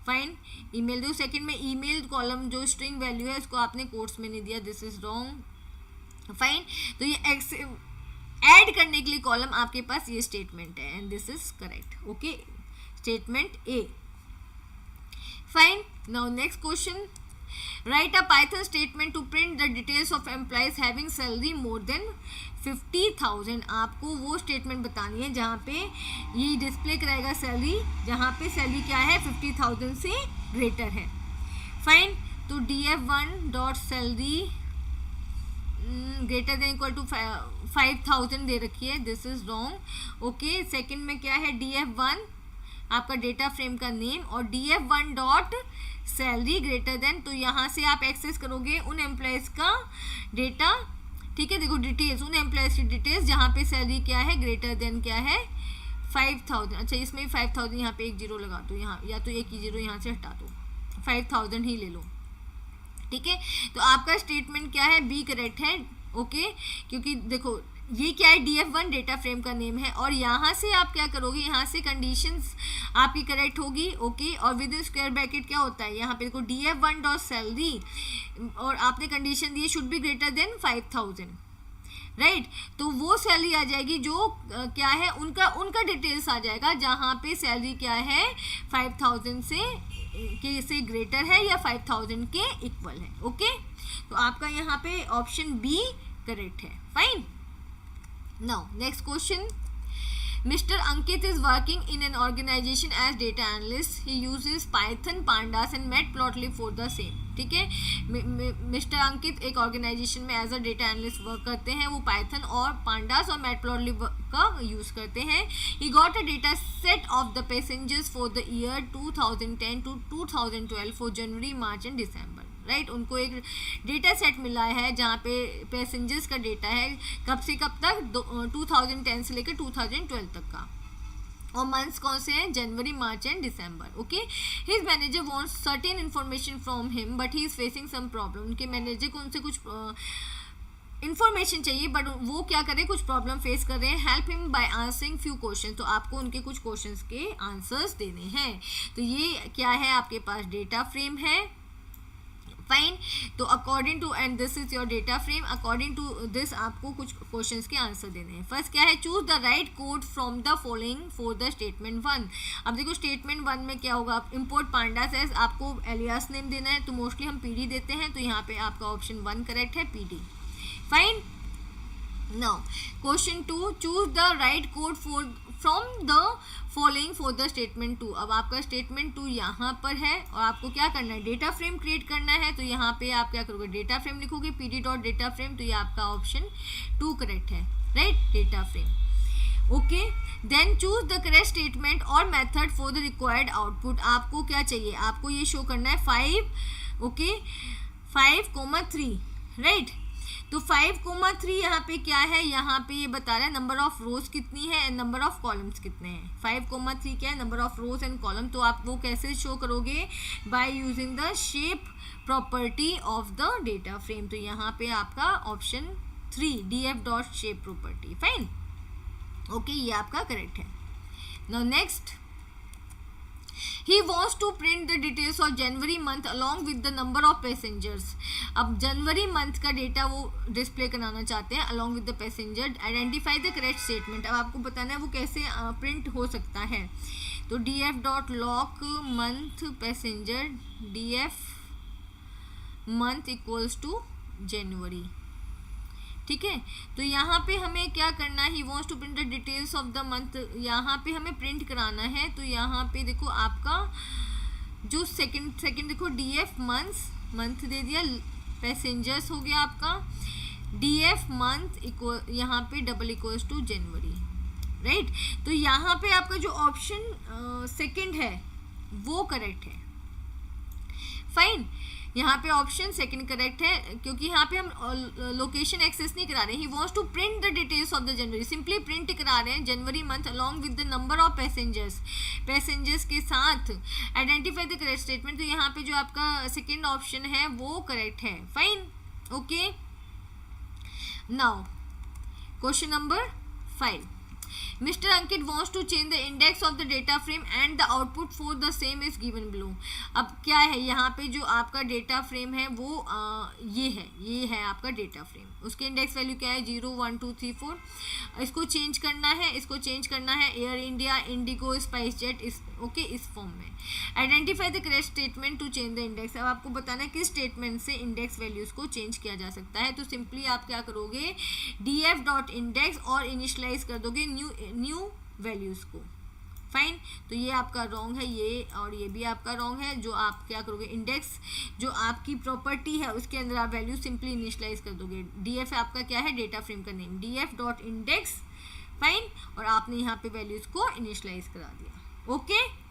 फाइन, ईमेल दो। सेकंड में ईमेल कॉलम जो स्ट्रिंग वैल्यू है उसको आपने कोट्स में नहीं दिया, दिस इज रॉन्ग। फाइन, तो ये ऐड करने के लिए कॉलम आपके पास ये स्टेटमेंट है and this is correct, okay, statement A. Fine. Now next question. Write a Python statement to print the details of employees having salary more than 50,000. आपको वो स्टेटमेंट बतानी है जहाँ पे ये डिस्प्ले कराएगा सैलरी, जहाँ पे सैलरी क्या है 50,000 से ग्रेटर है। फाइन, तो DF1 dot salary greater than equal to 5,000 दे रखी है, this is wrong, okay. Second में क्या है, DF1 आपका डेटा फ्रेम का नेम और DF1 dot salary greater then, तो यहाँ से आप एक्सेस करोगे उन एम्प्लॉयज़ का डेटा, ठीक है। देखो डिटेल्स, उन एम्प्लॉयज़ की डिटेल्स जहाँ पे सैलरी क्या है ग्रेटर देन क्या है 5,000। अच्छा, इसमें 5,000 यहाँ पे एक जीरो लगा दो, यहाँ या तो एक ही जीरो यहाँ से हटा दो, 5,000 ही ले लो, ठीक है। तो आपका स्टेटमेंट क्या है, बी करेक्ट है, ओके, क्योंकि देखो ये क्या है, DF1 डेटा फ्रेम का नेम है और यहाँ से आप क्या करोगे, यहाँ से कंडीशंस आपकी करेक्ट होगी, ओके। और विद इन स्क्वायर ब्रैकेट क्या होता है, यहाँ पे देखो DF1 डॉट सैलरी और आपने condition they should be greater than 5,000, right. तो वो सैलरी आ जाएगी जो क्या है, उनका डिटेल्स आ जाएगा जहाँ पे सैलरी क्या है 5,000 से ग्रेटर है या 5,000 के इक्वल है, ओके। तो आपका यहाँ पे ऑप्शन बी करेक्ट है। Fine, now next question. Mr. Ankit is working in an organization as data analyst. He uses Python, Pandas and Matplotlib for the same. ठीक है, मिस्टर अंकित एक ऑर्गेनाइजेशन में as a data analyst work करते हैं, वो पाइथन और पांडास और मैटप्लॉटलिब का यूज़ करते हैं। He got a data set of the passengers for the year 2010 to 2012 for January, March and December, right. उनको एक डेटा सेट मिला है जहाँ पे पैसेंजर्स का डेटा है कब से कब तक, 2010 से लेकर 2012 तक का, और मंथ्स कौन से हैं, January, March and December, okay. His manager wants certain information from him but he is facing some problem. उनके मैनेजर को उनसे कुछ इन्फॉर्मेशन चाहिए बट वो क्या कर रहे हैं, कुछ प्रॉब्लम फेस कर रहे हैं। Help him bye answering few question, तो आपको उनके कुछ क्वेश्चंस के आंसर्स देने हैं। तो ये क्या है, आपके पास डेटा फ्रेम है। फाइन, तो according to, and this is your data frame, according to this आपको कुछ क्वेश्चंस के आंसर देने हैं। फर्स्ट क्या है, choose the right code from the following for the statement 1। अब देखो स्टेटमेंट 1 में क्या होगा, इंपोर्ट पांडास एज, आपको एलियास नेम देना है, तो मोस्टली हम PD देते हैं, तो यहाँ पे आपका ऑप्शन 1 करेक्ट है, PD। Fine, now question 2, choose the right code from the following for the statement 2। अब आपका स्टेटमेंट 2 यहाँ पर है और आपको क्या करना है, डेटा फ्रेम क्रिएट करना है। तो यहाँ पे आप क्या करोगे, डेटा फ्रेम लिखोगे, PD डॉट डेटा फ्रेम, तो ये आपका ऑप्शन 2 करेक्ट है, right, data frame, okay. Then choose the correct statement और method for the required output. आपको क्या चाहिए, आपको ये शो करना है 5, ओके, 5,3, राइट। तो 5,3 यहाँ पे क्या है, यहाँ पे ये बता रहा है नंबर ऑफ रोज कितनी है एंड नंबर ऑफ कॉलम्स कितने हैं। 5,3 क्या है, number of rose and column. तो आप वो कैसे शो करोगे, bye using the shape property of the data frame. तो यहाँ पे आपका option 3 DF dot shape property. Fine, okay, ये आपका करेक्ट है। Now next, He wants to print the details of January month along with the number of passengers. अब जनवरी मंथ का डेटा वो डिस्प्ले कराना चाहते हैं along with the passenger. Identify the correct statement. अब आपको बताना है वो कैसे प्रिंट हो सकता है। तो DF dot loc month passenger, DF month equals to January, ठीक है। तो यहाँ पे हमें क्या करना है, he wants to print the details of the month, यहाँ पे हमें प्रिंट कराना है। तो यहाँ पे देखो आपका जो सेकंड देखो DF मंथ दे दिया, पैसेंजर्स हो गया आपका DF मंथ इक्वल, यहाँ पे double equals to January, right. तो यहाँ पे आपका जो ऑप्शन सेकंड है वो करेक्ट है। फाइन, यहाँ पे ऑप्शन सेकंड करेक्ट है, क्योंकि यहाँ पे हम लोकेशन एक्सेस नहीं करा रहे हैं. He wants to print the details of the January, simply print करा रहे हैं January month along with the number of passengers के साथ. आइडेंटिफाई द करेक्ट स्टेटमेंट, तो यहाँ पे जो आपका सेकेंड ऑप्शन है वो करेक्ट है. Fine, okay. Now question number 5. Mr. Ankit wants to change the index of the data frame and the output for the same is given below. अब क्या है यहाँ पे जो आपका डेटा फ्रेम है वो ये है आपका डेटा फ्रेम. उसके इंडेक्स वैल्यू क्या है 0 1 2 3 4. इसको चेंज करना है एयर इंडिया, इंडिगो, स्पाइस जेट, इस फॉर्म में. Identify the correct statement to change the index. अब आपको बताना है किस स्टेटमेंट से इंडेक्स वैल्यूज को चेंज किया जा सकता है. तो सिंपली आप क्या करोगे, df.index और इनिशियलाइज कर दोगे न्यू वैल्यूज को. फाइन, तो ये आपका रॉन्ग है, ये और ये भी आपका रॉन्ग है. जो आप क्या करोगे, इंडेक्स जो आपकी प्रॉपर्टी है उसके अंदर आप वैल्यू सिंपली इनिशियलाइज कर दोगे. df आपका क्या है, डेटा फ्रेम का नेम, df.index. फाइन, और आपने यहाँ पे वैल्यूज को इनिशियलाइज करा दिया. ओके.